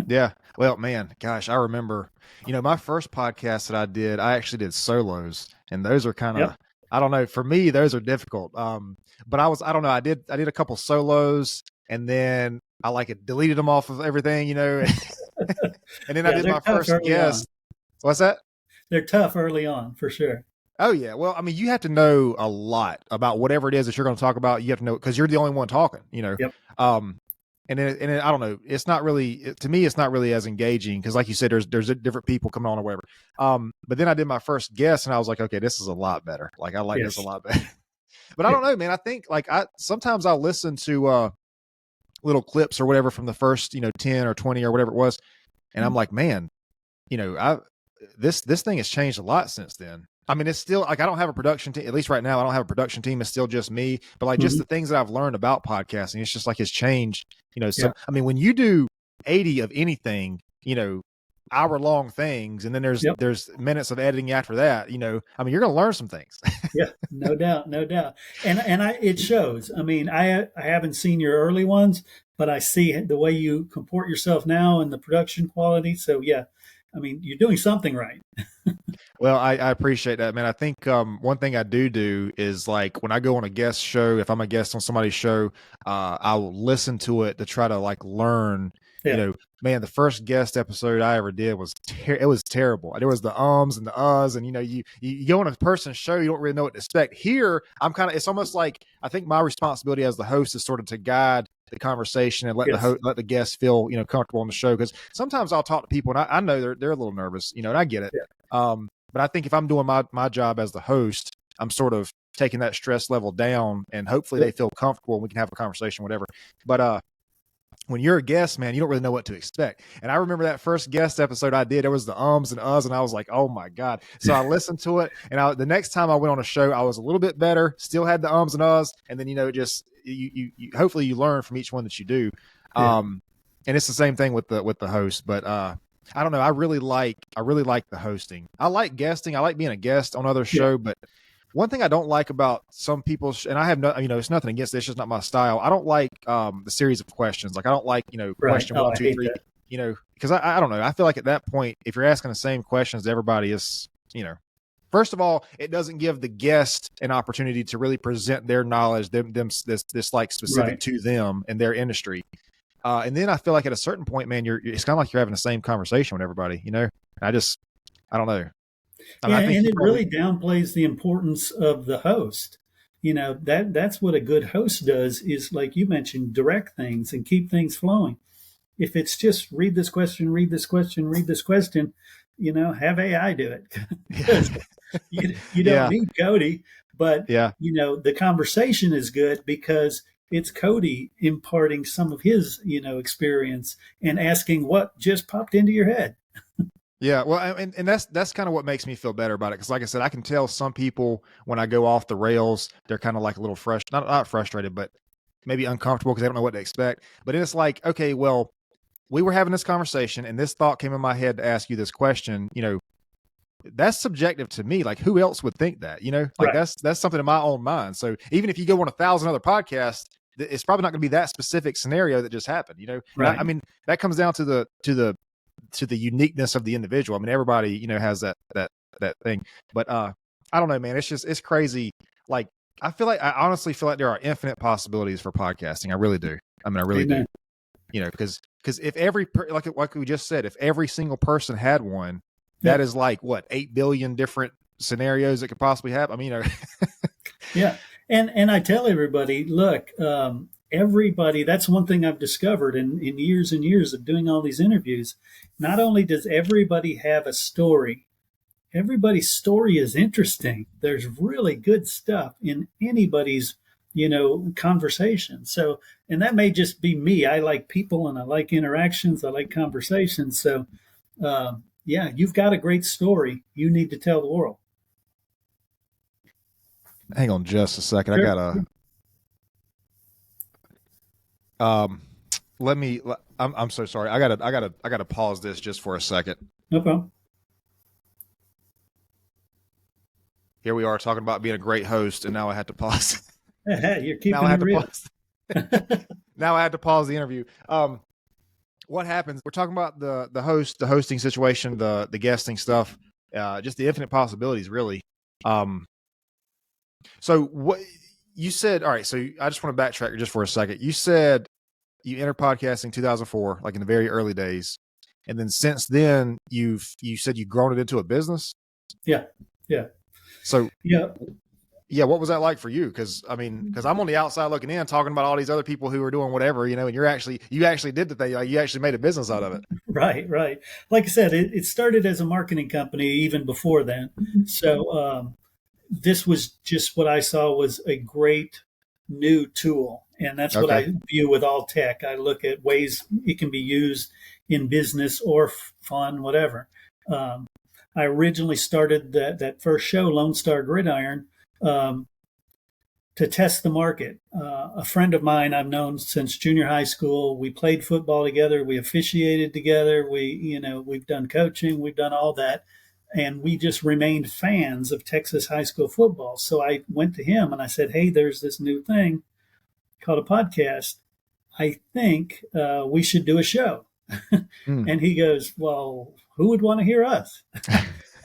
Yeah. Well, man, gosh, I remember, my first podcast that I did, I actually did solos, and those are kind of, I don't know. For me, those are difficult. But I don't know. I did a couple solos, and then I deleted them off of everything, and then I did my first guest. What's that? They're tough early on, for sure. Oh yeah. Well, I mean, you have to know a lot about whatever it is that you're going to talk about. You have to know, because you're the only one talking, Yep. And then I don't know. It's not really, to me, it's not really as engaging, because like you said, there's different people coming on or whatever. But then I did my first guest, and I was like, okay, this is a lot better. Like, I like this a lot better. But I don't know, man. I think sometimes I'll listen to little clips or whatever from the first 10 or 20 or whatever it was, and I'm like, man, this thing has changed a lot since then. I mean, it's still I don't have a production team, at least right now. I don't have a production team. It's still just me, but just the things that I've learned about podcasting, it's just it's changed, so, I mean, when you do 80 of anything, hour-long things, and then there's minutes of editing after that, I mean, you're going to learn some things. Yeah, no doubt. And it shows. I mean, I haven't seen your early ones, but I see the way you comport yourself now and the production quality. So yeah, I mean, you're doing something right. Well, I appreciate that, man. I think one thing I do is, when I go on a guest show, if I'm a guest on somebody's show, I'll listen to it to try to learn. Yeah. Man, the first guest episode I ever did was it was terrible. There was the ums and the uhs, and you go on a person's show, you don't really know what to expect. Here, it's almost like I think my responsibility as the host is sort of to guide the conversation and let the guests feel comfortable on the show, because sometimes I'll talk to people and I know they're a little nervous, and I get it. Yeah. But I think if I'm doing my job as the host, I'm sort of taking that stress level down, and hopefully they feel comfortable and we can have a conversation, whatever. But when you're a guest, man, you don't really know what to expect. And I remember that first guest episode I did, there was the ums and uhs, and I was like, oh my God. So I listened to it. And the next time I went on a show, I was a little bit better, still had the ums and uhs. And then, just, you hopefully you learn from each one that you do. Yeah. And it's the same thing with the host, but, I don't know. I really like the hosting. I like guesting. I like being a guest on other show, but one thing I don't like about some people, and I have no, it's nothing against it, it's just not my style. I don't like the series of questions. Like I don't like, question 1, 2, 3, because I don't know. I feel like at that point, if you're asking the same questions to everybody, is, first of all, it doesn't give the guest an opportunity to really present their knowledge, this like specific to them and their industry. And then I feel like at a certain point, man, it's kind of like you're having the same conversation with everybody, I don't know. And it really downplays the importance of the host. That's what a good host does, is like you mentioned, direct things and keep things flowing. If it's just read this question, read this question, read this question, have AI do it. Because you don't need Cody, but the conversation is good because it's Cody imparting some of his, experience and asking what just popped into your head. Yeah, well, and that's kind of what makes me feel better about it. Because like I said, I can tell some people when I go off the rails, they're kind of like a little not frustrated, but maybe uncomfortable because they don't know what to expect. But it's like, okay, well, we were having this conversation and this thought came in my head to ask you this question, that's subjective to me. Like who else would think that, like that's something in my own mind. So even if you go on 1,000 other podcasts, it's probably not going to be that specific scenario that just happened, Right. I mean, that comes down to the uniqueness of the individual. I mean, everybody, has that thing, but, I don't know, man, it's crazy. Like, I honestly feel like there are infinite possibilities for podcasting. I really do. I mean, I really do, because if like we just said, if every single person had one, that is like what, 8 billion different scenarios it could possibly have. I mean, yeah. And I tell everybody, look, everybody, that's one thing I've discovered in years and years of doing all these interviews. Not only does everybody have a story, everybody's story is interesting. There's really good stuff in anybody's, conversation. So, and that may just be me. I like people and I like interactions. I like conversations. So, you've got a great story. You need to tell the world. Hang on just a second. Sure. I'm so sorry. I gotta pause this just for a second. No problem. Here we are talking about being a great host, and now I had to pause. You're keeping it real. Now I had to pause the interview. What happens? We're talking about the hosting situation, the guesting stuff, just the infinite possibilities, really. So what you said, all right, so I just want to backtrack just for a second. You said you entered podcasting 2004, like in the very early days. And then since then you said you've grown it into a business. Yeah. So what was that like for you? Cause I'm on the outside looking in talking about all these other people who are doing whatever, and you actually did the thing. Like you actually made a business out of it. Right. Like I said, it started as a marketing company even before then. So, this was just what I saw was a great new tool. And that's what I view with all tech. I look at ways it can be used in business or fun, whatever. I originally started that first show, Lone Star Gridiron, to test the market. A friend of mine I've known since junior high school. We played football together. We officiated together. We've done coaching. We've done all that. And we just remained fans of Texas high school football. So I went to him and I said, hey, there's this new thing called a podcast. I think we should do a show. And he goes, well, who would want to hear us?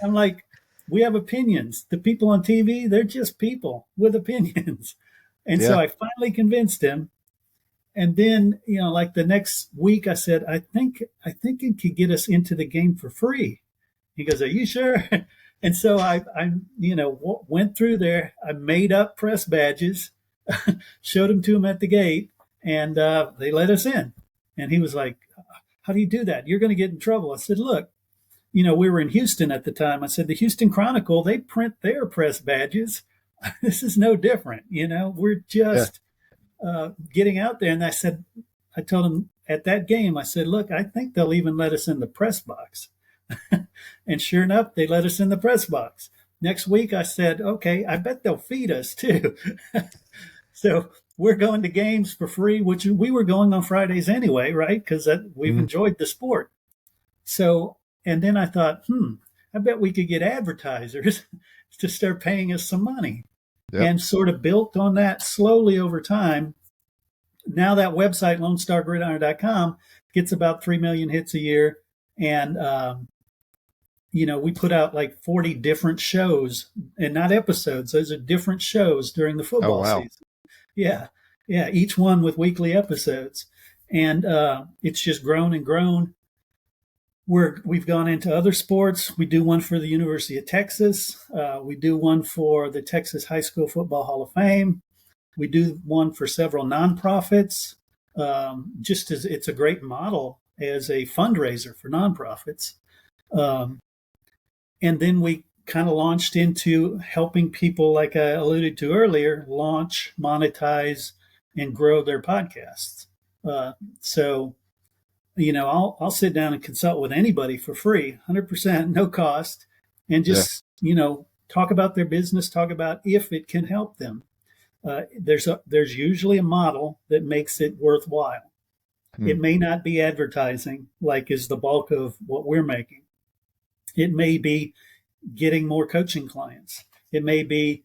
I'm like, we have opinions. The people on TV, they're just people with opinions. And so I finally convinced him. And then, like the next week I said, I think it could get us into the game for free. He goes, are you sure? And so I went through there. I made up press badges, showed them to him at the gate, and they let us in. And he was like, how do you do that? You're going to get in trouble. I said, look, we were in Houston at the time. I said, the Houston Chronicle, they print their press badges. This is no different. We're just getting out there. And I told him, at that game, I said, look, I think they'll even let us in the press box. And sure enough, they let us in the press box. Next week, I said, okay, I bet they'll feed us too. So we're going to games for free, which we were going on Fridays anyway, right? Because we've enjoyed the sport. So, and then I thought, I bet we could get advertisers to start paying us some money. Yep. And sort of built on that slowly over time. Now that website, LoneStarGridiron.com, gets about 3 million hits a year. And, we put out like 40 different shows, and not episodes. Those are different shows during the football season. Yeah. Yeah. Each one with weekly episodes. And it's just grown and grown. We've gone into other sports. We do one for the University of Texas. We do one for the Texas High School Football Hall of Fame. We do one for several nonprofits, just as it's a great model as a fundraiser for nonprofits. And then we kind of launched into helping people, like I alluded to earlier, launch, monetize, and grow their podcasts. So, I'll sit down and consult with anybody for free, 100%, no cost, and just, talk about their business, talk about if it can help them. There's usually a model that makes it worthwhile. It may not be advertising, like is the bulk of what we're making. It may be getting more coaching clients. It may be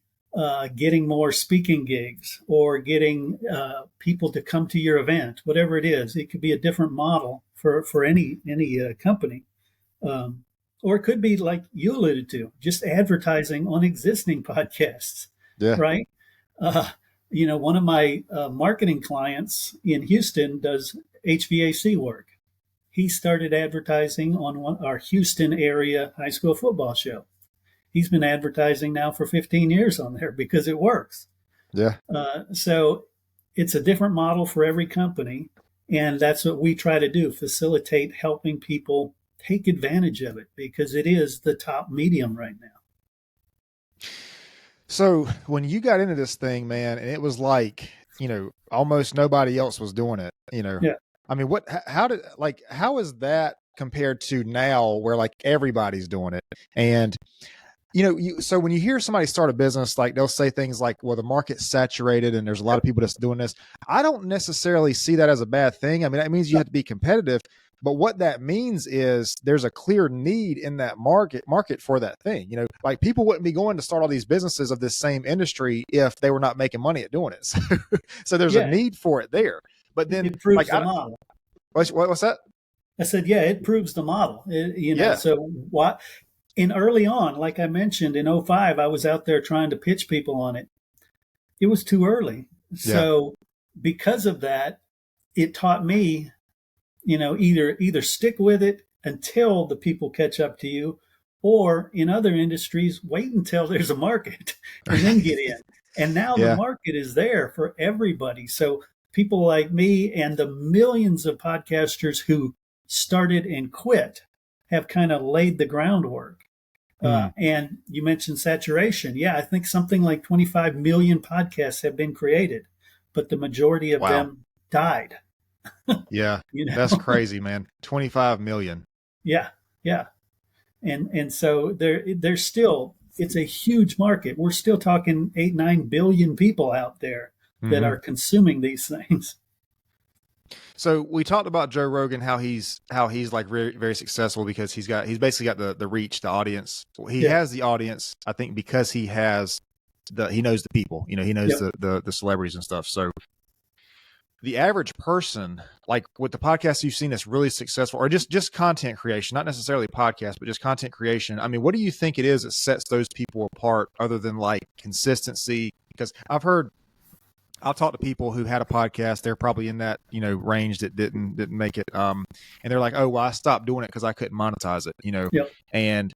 getting more speaking gigs, or getting people to come to your event, whatever it is. It could be a different model for any company. Or it could be, like you alluded to, just advertising on existing podcasts, right? One of my marketing clients in Houston does HVAC work. He started advertising on our Houston area high school football show. He's been advertising now for 15 years on there because it works. Yeah. So it's a different model for every company. And that's what we try to do, facilitate helping people take advantage of it, because it is the top medium right now. So when you got into this thing, man, and it was like, almost nobody else was doing it, Yeah. I mean, how is that compared to now, where like everybody's doing it? And, so when you hear somebody start a business, like they'll say things like, well, the market's saturated and there's a lot of people that's doing this. I don't necessarily see that as a bad thing. I mean, that means you have to be competitive, but what that means is there's a clear need in that market for that thing. Like people wouldn't be going to start all these businesses of this same industry if they were not making money at doing it. So there's a need for it there. But then it proves the model. What's that? I said, it proves the model. So what? And early on, like I mentioned, in 2005, I was out there trying to pitch people on it. It was too early. So because of that, it taught me, either stick with it until the people catch up to you, or in other industries, wait until there's a market and then get in. And now the market is there for everybody. So people like me and the millions of podcasters who started and quit have kind of laid the groundwork. And you mentioned saturation. Yeah, I think something like 25 million podcasts have been created, but the majority of them died. Yeah, that's crazy, man. 25 million. Yeah. And so there's still, it's a huge market. We're still talking 8-9 billion people out there that are consuming these things. So we talked about Joe Rogan, how he's like very, very successful because he's basically got the reach, the audience. He has the audience, I think, because he knows the people, he knows the celebrities and stuff. So the average person, like with the podcast you've seen that's really successful, or just content creation, not necessarily podcast, but just content creation. I mean, what do you think it is that sets those people apart other than like consistency? Because I'll talk to people who had a podcast. They're probably in that, range that didn't make it. And they're like, oh, well, I stopped doing it because I couldn't monetize it, and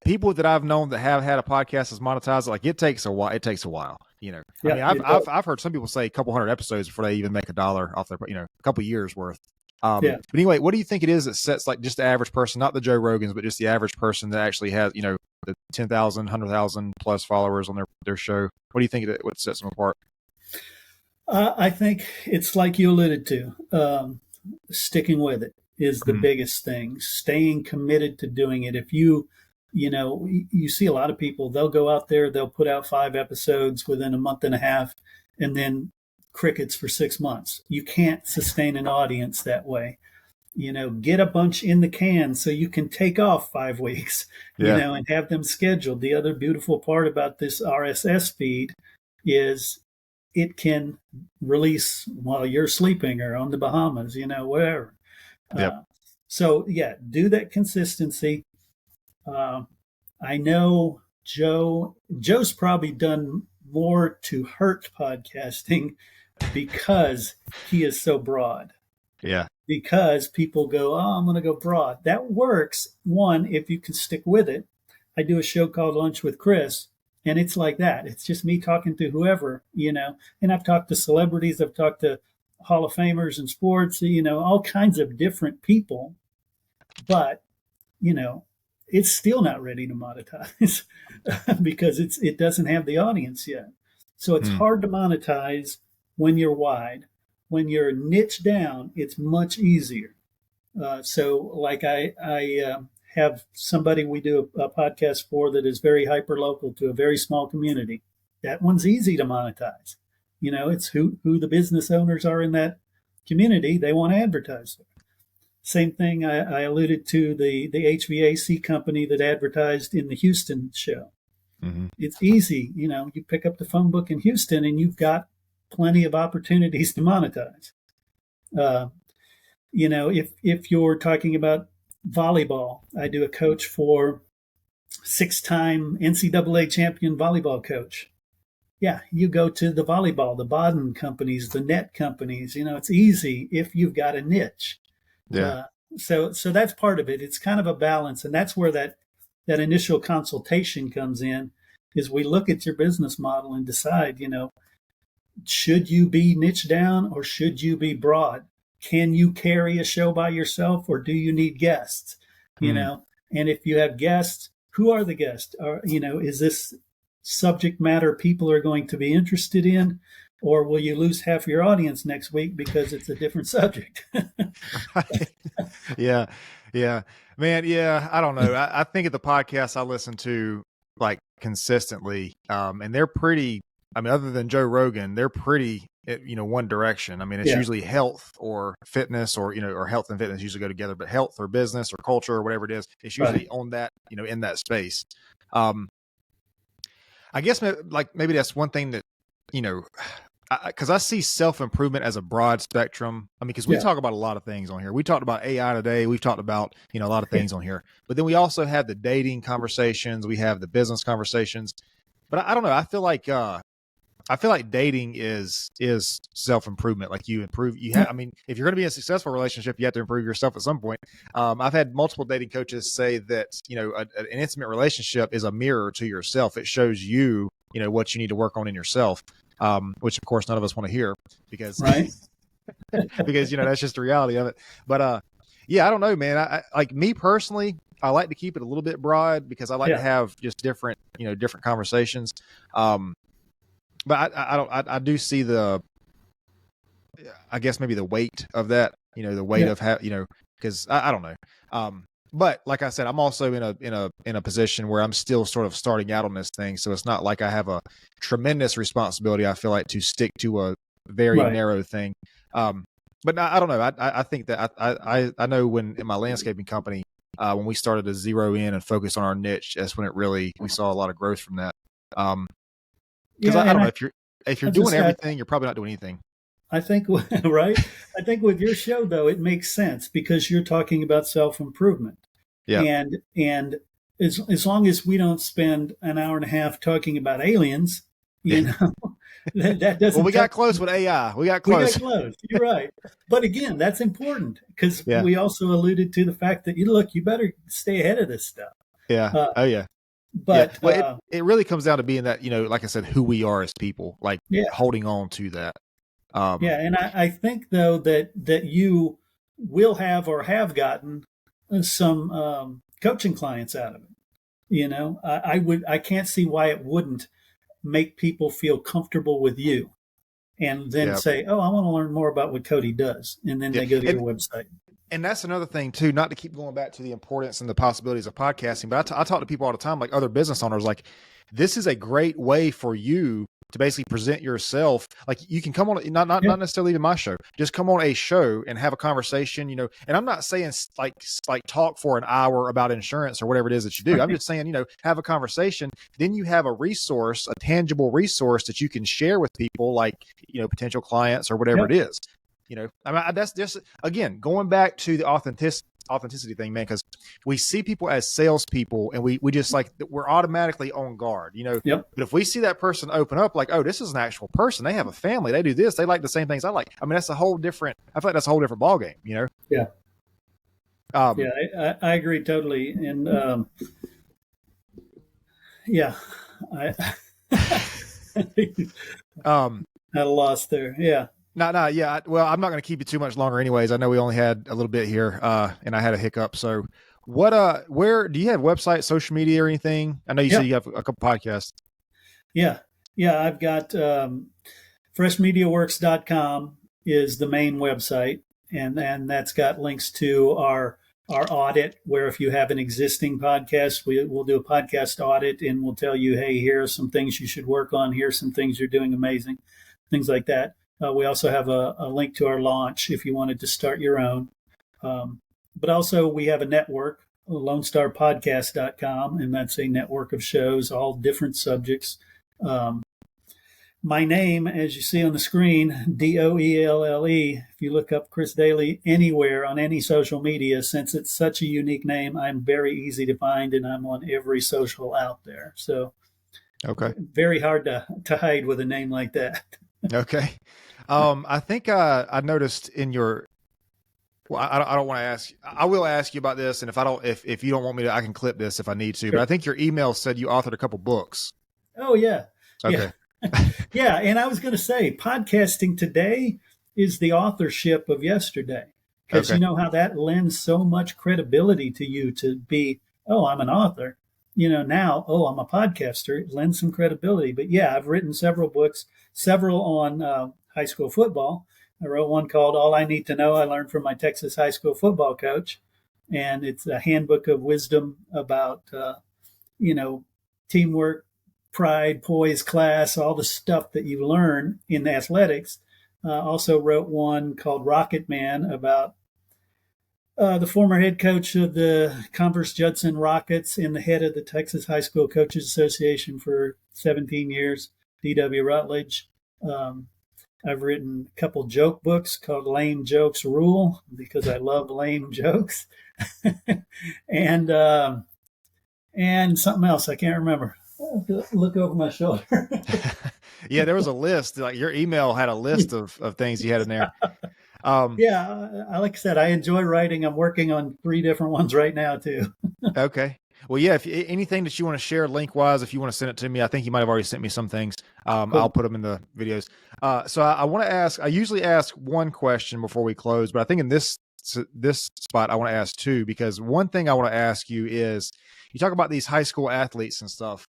people that I've known that have had a podcast that's monetized, like it takes a while. I mean, I've heard some people say a couple hundred episodes before they even make $1 off their, a couple years worth. But anyway, what do you think it is that sets like just the average person, not the Joe Rogans, but just the average person that actually has, the 10,000, 100,000 plus followers on their show? What do you think what sets them apart? I think it's like you alluded to. sticking with it is the biggest thing. Staying committed to doing it. If you see a lot of people, they'll go out there, they'll put out 5 episodes within a month and a half, and then crickets for 6 months. You can't sustain an audience that way. Get a bunch in the can so you can take off 5 weeks, and have them scheduled. The other beautiful part about this RSS feed is it can release while you're sleeping or on the Bahamas, wherever. Yep. Do that consistency. I know Joe's probably done more to hurt podcasting because he is so broad. Yeah. Because people go, oh, I'm going to go broad. That works, one, if you can stick with it. I do a show called Lunch with Chris, and it's like that. It's just me talking to whoever, and I've talked to celebrities. I've talked to Hall of Famers in sports, all kinds of different people. But, it's still not ready to monetize because it doesn't have the audience yet. So it's hard to monetize when you're wide. When you're niche down, it's much easier. So like I have somebody we do a podcast for that is very hyper local to a very small community. That one's easy to monetize. It's who the business owners are in that community. They want to advertise there. Same thing I alluded to the HVAC company that advertised in the Houston show. Mm-hmm. It's easy. You pick up the phone book in Houston and you've got plenty of opportunities to monetize. If you're talking about volleyball, I do a coach for 6-time NCAA champion volleyball coach. Yeah, you go to the volleyball, the Baden companies, the net companies. It's easy if you've got a niche. Yeah. So that's part of it. It's kind of a balance, and that's where that initial consultation comes in. Is we look at your business model and decide, should you be niche down or should you be broad? Can you carry a show by yourself or do you need guests? And if you have guests, who are the guests? Is this subject matter people are going to be interested in, or will you lose half your audience next week because it's a different subject? Yeah. Man, yeah, I don't know. I think of the podcasts I listen to like consistently, and they're pretty, other than Joe Rogan, they're pretty, one direction. It's usually health or fitness or health and fitness usually go together, but health or business or culture or whatever it is, it's usually on that, in that space. I guess maybe that's one thing that, because I see self-improvement as a broad spectrum. Because we talk about a lot of things on here. We talked about AI today. We've talked about, a lot of things on here, but then we also have the dating conversations. We have the business conversations, but I don't know. I feel like dating is self-improvement. Like you improve, if you're going to be in a successful relationship, you have to improve yourself at some point. I've had multiple dating coaches say that, an intimate relationship is a mirror to yourself. It shows you, what you need to work on in yourself. Which of course none of us want to hear because, because, that's just the reality of it. But, I don't know, man. I like me personally, I like to keep it a little bit broad because I like to have just different conversations. But I do see I guess maybe the weight of that, the weight of because I don't know. But like I said, I'm also in a position where I'm still sort of starting out on this thing. So it's not like I have a tremendous responsibility, I feel like, to stick to a very narrow thing. But I don't know. I think that I know when in my landscaping company, when we started to zero in and focus on our niche, that's when we saw a lot of growth from that. Because I don't know, if you're doing everything, you're probably not doing anything. I think, right? I think with your show, though, it makes sense because you're talking about self-improvement. Yeah. And as long as we don't spend an hour and a half talking about aliens, that doesn't. Well, we got close with AI. We got close. You're right. But again, that's important because we also alluded to the fact that you better stay ahead of this stuff. Yeah. But it really comes down to being that, like I said, who we are as people, like holding on to that. And I think, though, that you will have or have gotten some coaching clients out of it. I can't see why it wouldn't make people feel comfortable with you. and then Yeah. say, oh, I want to learn more about what Cody does. And then Yeah. they go to your website. And that's another thing too, not to keep going back to the importance and the possibilities of podcasting, but I talk to people all the time, like other business owners, like this is a great way for you to basically present yourself. Like you can come on, not necessarily even my show, just come on a show and have a conversation, you know, and I'm not saying like talk for an hour about insurance or whatever it is that you do. I'm just saying, you know, have a conversation. Then you have a resource, a tangible resource that you can share with people, like, you know, potential clients or whatever it is. You know, I mean, that's just, again, going back to the authenticity thing, man, because we see people as salespeople and we just like, we're automatically on guard, you know. Yep. But if we see that person open up like, oh, this is an actual person, they have a family, they do this, they like the same things I like. I mean, that's a whole different, I feel like that's a whole different ballgame, you know? Yeah. Yeah, I agree totally. And yeah, I had a loss there. Yeah. No, yeah. Well, I'm not going to keep you too much longer anyways. I know we only had a little bit here, and I had a hiccup. So where do you have website, social media or anything? I know you said you have a couple podcasts. Yeah. I've got freshmediaworks.com is the main website. And that's got links to our audit, where if you have an existing podcast, we'll do a podcast audit and we'll tell you, hey, here are some things you should work on. Here's some things you're doing amazing, things like that. We also have a link to our launch if you wanted to start your own. But also we have a network, LoneStarPodcast.com, and that's a network of shows, all different subjects. My name, as you see on the screen, Doelle, if you look up Chris Daly anywhere on any social media, since it's such a unique name, I'm very easy to find and I'm on every social out there. So okay, very hard to hide with a name like that. Okay. I think I noticed in your, well, I don't want to ask, I will ask you about this. And if you don't want me to, I can clip this if I need to, but I think your email said you authored a couple books. Oh yeah. Okay. Yeah. And I was going to say, podcasting today is the authorship of yesterday, because you know how that lends so much credibility to you to be, oh, I'm an author. You know, now, oh, I'm a podcaster. It lends some credibility. But yeah, I've written several books, several on high school football. I wrote one called All I Need to Know I Learned from My Texas High School Football Coach. And it's a handbook of wisdom about, teamwork, pride, poise, class, all the stuff that you learn in athletics. Also wrote one called Rocket Man about the former head coach of the Converse Judson Rockets and the head of the Texas High School Coaches Association for 17 years, D.W. Rutledge. I've written a couple joke books called Lame Jokes Rule, because I love lame jokes. and something else I can't remember. I'll have to look over my shoulder. Yeah, there was a list. Like your email had a list of things you had in there. Like I said, I enjoy writing. I'm working on 3 different ones right now too. Okay. Well, yeah, if anything that you want to share link wise, if you want to send it to me, I think you might have already sent me some things. Cool. I'll put them in the videos. So I want to ask, I usually ask one question before we close, but I think in this spot, I want to ask 2, because one thing I want to ask you is, you talk about these high school athletes and stuff.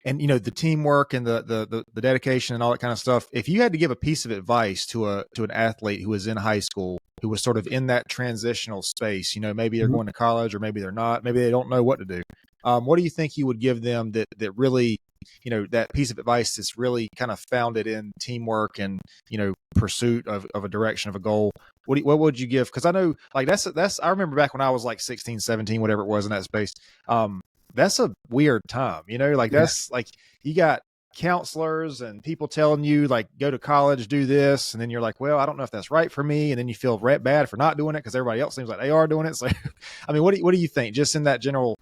And you know, the teamwork and the dedication and all that kind of stuff. If you had to give a piece of advice to an athlete who was in high school, who was sort of in that transitional space, you know, maybe they're going to college or maybe they're not, maybe they don't know what to do. What do you think you would give them that really, you know, that piece of advice that's really kind of founded in teamwork and, you know, pursuit of a direction, of a goal? What would you give? Because I know, like, that's I remember back when I was like 16, 17, whatever it was in that space. That's a weird time, you know, like that's like, you got counselors and people telling you like, go to college, do this. And then you're like, well, I don't know if that's right for me. And then you feel bad for not doing it because everybody else seems like they are doing it. So, I mean, what do you think just in that general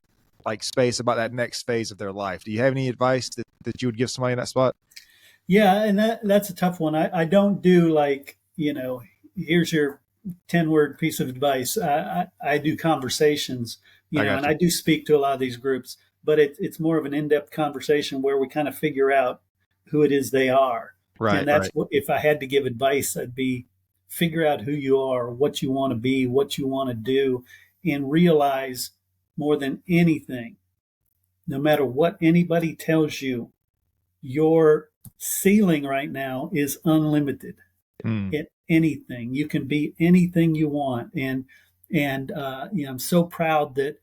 like space about that next phase of their life? Do you have any advice that you would give somebody in that spot? Yeah. And that's a tough one. I don't do like, you know, here's your 10-word piece of advice. I do conversations, and I do speak to a lot of these groups, but it's more of an in-depth conversation where we kind of figure out who it is they are. Right. And that's what, if I had to give advice, I'd be figure out who you are, what you want to be, what you want to do, and realize more than anything, no matter what anybody tells you, your ceiling right now is unlimited. Mm, Anything you can be, anything you want, and I'm so proud that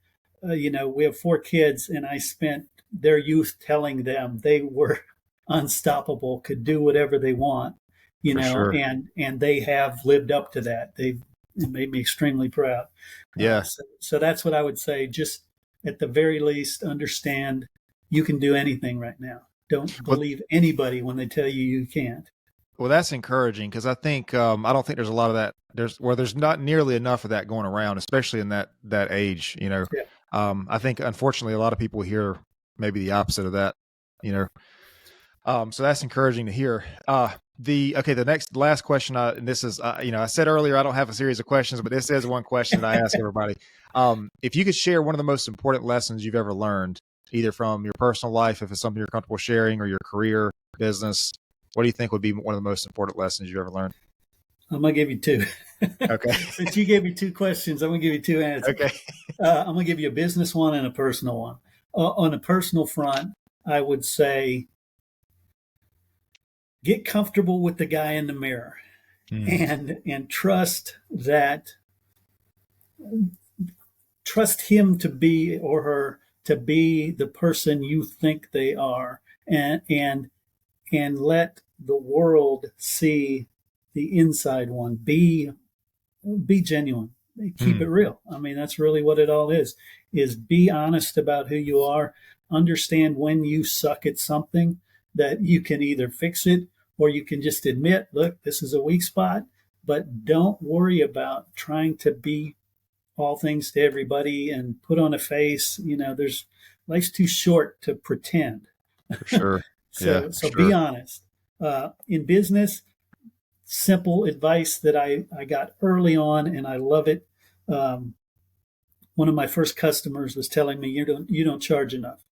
we have 4 kids, and I spent their youth telling them they were unstoppable, could do whatever they want, for sure. and they have lived up to that. They've made me extremely proud. Yeah. So that's what I would say. Just at the very least, understand you can do anything right now. Don't Well, believe anybody when they tell you you can't. well, that's encouraging because I think I don't think there's a lot of that. There's not nearly enough of that going around, especially in that age. Yeah. I think unfortunately a lot of people hear maybe the opposite of that. You know, so that's encouraging to hear. The last question, and this is, I said earlier I don't have a series of questions, but this is one question that I ask everybody. If you could share one of the most important lessons you've ever learned, either from your personal life, if it's something you're comfortable sharing, or your career, business, what do you think would be one of the most important lessons you've ever learned? I'm gonna give you two. Okay. Since you gave me 2 questions, I'm gonna give you 2 answers. Okay. I'm gonna give you a business one and a personal one. On a personal front, I would say get comfortable with the guy in the mirror, and trust him to be, or her to be, the person you think they are, and let the world see the inside one. Be genuine. Keep it real. I mean, that's really what it all is be honest about who you are. Understand when you suck at something, that you can either fix it or you can just admit, look, this is a weak spot, but don't worry about trying to be all things to everybody and put on a face. Life's too short to pretend. For sure. Yeah, for So be sure. honest. In business, simple advice that I got early on, and I love it. One of my first customers was telling me, you don't charge enough.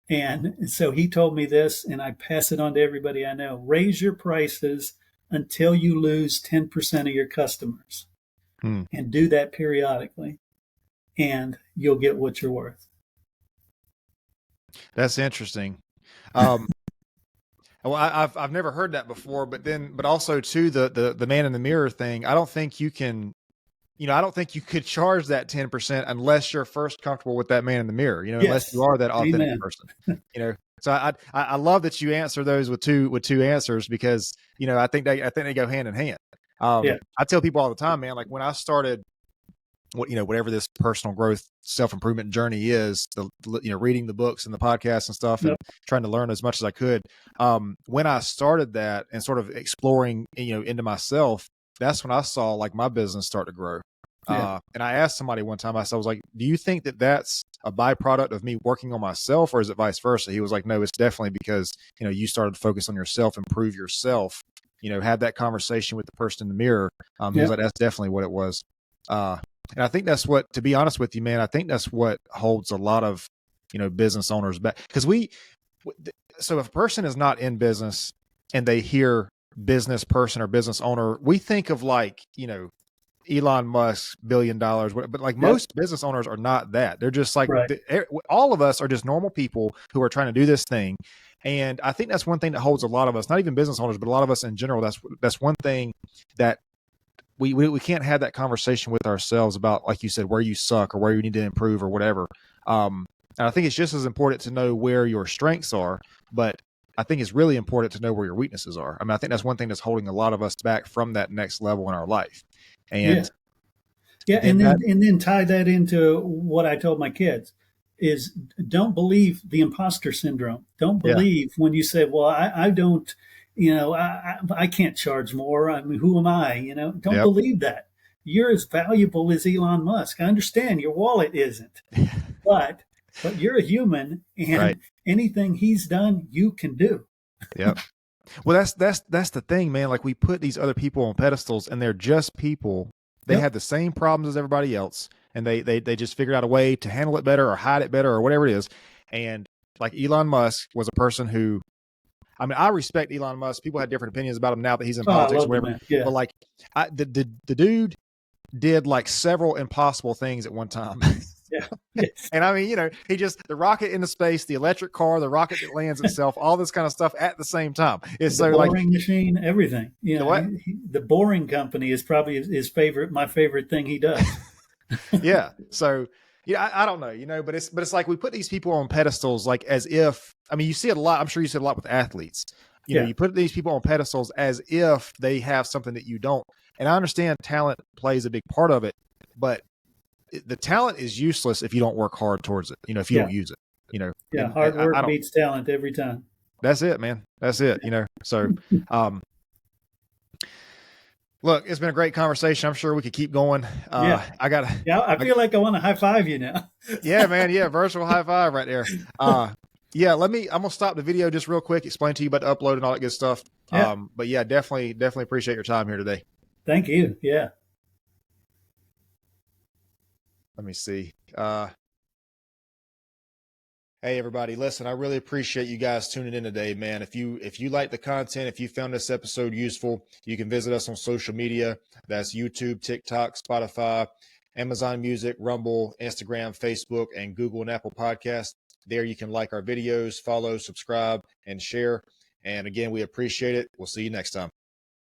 And so he told me this, and I pass it on to everybody I know. Raise your prices until you lose 10% of your customers, Hmm. and do that periodically, and you'll get what you're worth. That's interesting. Um, well, I've never heard that before, but also too, the man in the mirror thing. I don't think you can, I don't think you could charge that 10% unless you're first comfortable with that man in the mirror, unless Yes. you are that authentic Amen. person, So I love that you answer those with two answers, because, I think they go hand in hand. Yeah. I tell people all the time, man, like when I started, whatever this personal growth, self-improvement journey is, reading the books and the podcasts and stuff, and trying to learn as much as I could. When I started that and sort of exploring, into myself, that's when I saw like my business start to grow. Yeah. And I asked somebody one time, I was like, do you think that that's a byproduct of me working on myself, or is it vice versa? He was like, no, it's definitely because, you started to focus on yourself, improve yourself, have that conversation with the person in the mirror. He was like, that's definitely what it was. And I think that's what, to be honest with you, man, I think that's what holds a lot of, business owners back. Because so if a person is not in business and they hear business person or business owner, we think of like, Elon Musk, $1 billion, but like most business owners are not that. They're just like, Right. all of us are just normal people who are trying to do this thing. And I think that's one thing that holds a lot of us, not even business owners, but a lot of us in general. That's one thing that we can't have that conversation with ourselves about, like you said, where you suck or where you need to improve or whatever. And I think it's just as important to know where your strengths are, but I think it's really important to know where your weaknesses are. I mean, I think that's one thing that's holding a lot of us back from that next level in our life. And and then tie that into what I told my kids is, don't believe the imposter syndrome. Don't believe when you say, well, I don't, I can't charge more. I mean, who am I? Don't believe that. You're as valuable as Elon Musk. I understand your wallet isn't, but you're a human, and anything he's done, you can do. Yep. Well, that's the thing, man. Like we put these other people on pedestals, and they're just people. They have the same problems as everybody else, and they just figured out a way to handle it better or hide it better or whatever it is. And like Elon Musk was a person who, I mean, I respect Elon Musk. People have different opinions about him now that he's in politics or whatever. But like, the dude did like several impossible things at one time. Yes. And I mean, he just, the rocket into space, the electric car, the rocket that lands itself, all this kind of stuff at the same time. It's The so like, boring machine, everything. the what? The boring company is probably my favorite thing he does. Yeah. So, I don't know, but it's like we put these people on pedestals, like as if, I mean, you see it a lot. I'm sure you see it a lot with athletes. Yeah. You put these people on pedestals as if they have something that you don't. And I understand talent plays a big part of it, but the talent is useless if you don't work hard towards it, if you Yeah. don't use it, Yeah. and Hard work I don't, beats talent every time. that's it, man. That's it, so, look, it's been a great conversation. I'm sure we could keep going. Yeah. I feel like I want to high five you now. Yeah, man. Yeah. Virtual high five right there. Yeah, I'm going to stop the video just real quick, explain to you about the upload and all that good stuff. Yeah. But yeah, definitely appreciate your time here today. Thank you. Yeah. Let me see. Hey everybody, listen, I really appreciate you guys tuning in today, man. If you like the content, if you found this episode useful, you can visit us on social media. That's YouTube, TikTok, Spotify, Amazon Music, Rumble, Instagram, Facebook, and Google and Apple Podcasts. There you can like our videos, follow, subscribe, and share. And again, we appreciate it. We'll see you next time.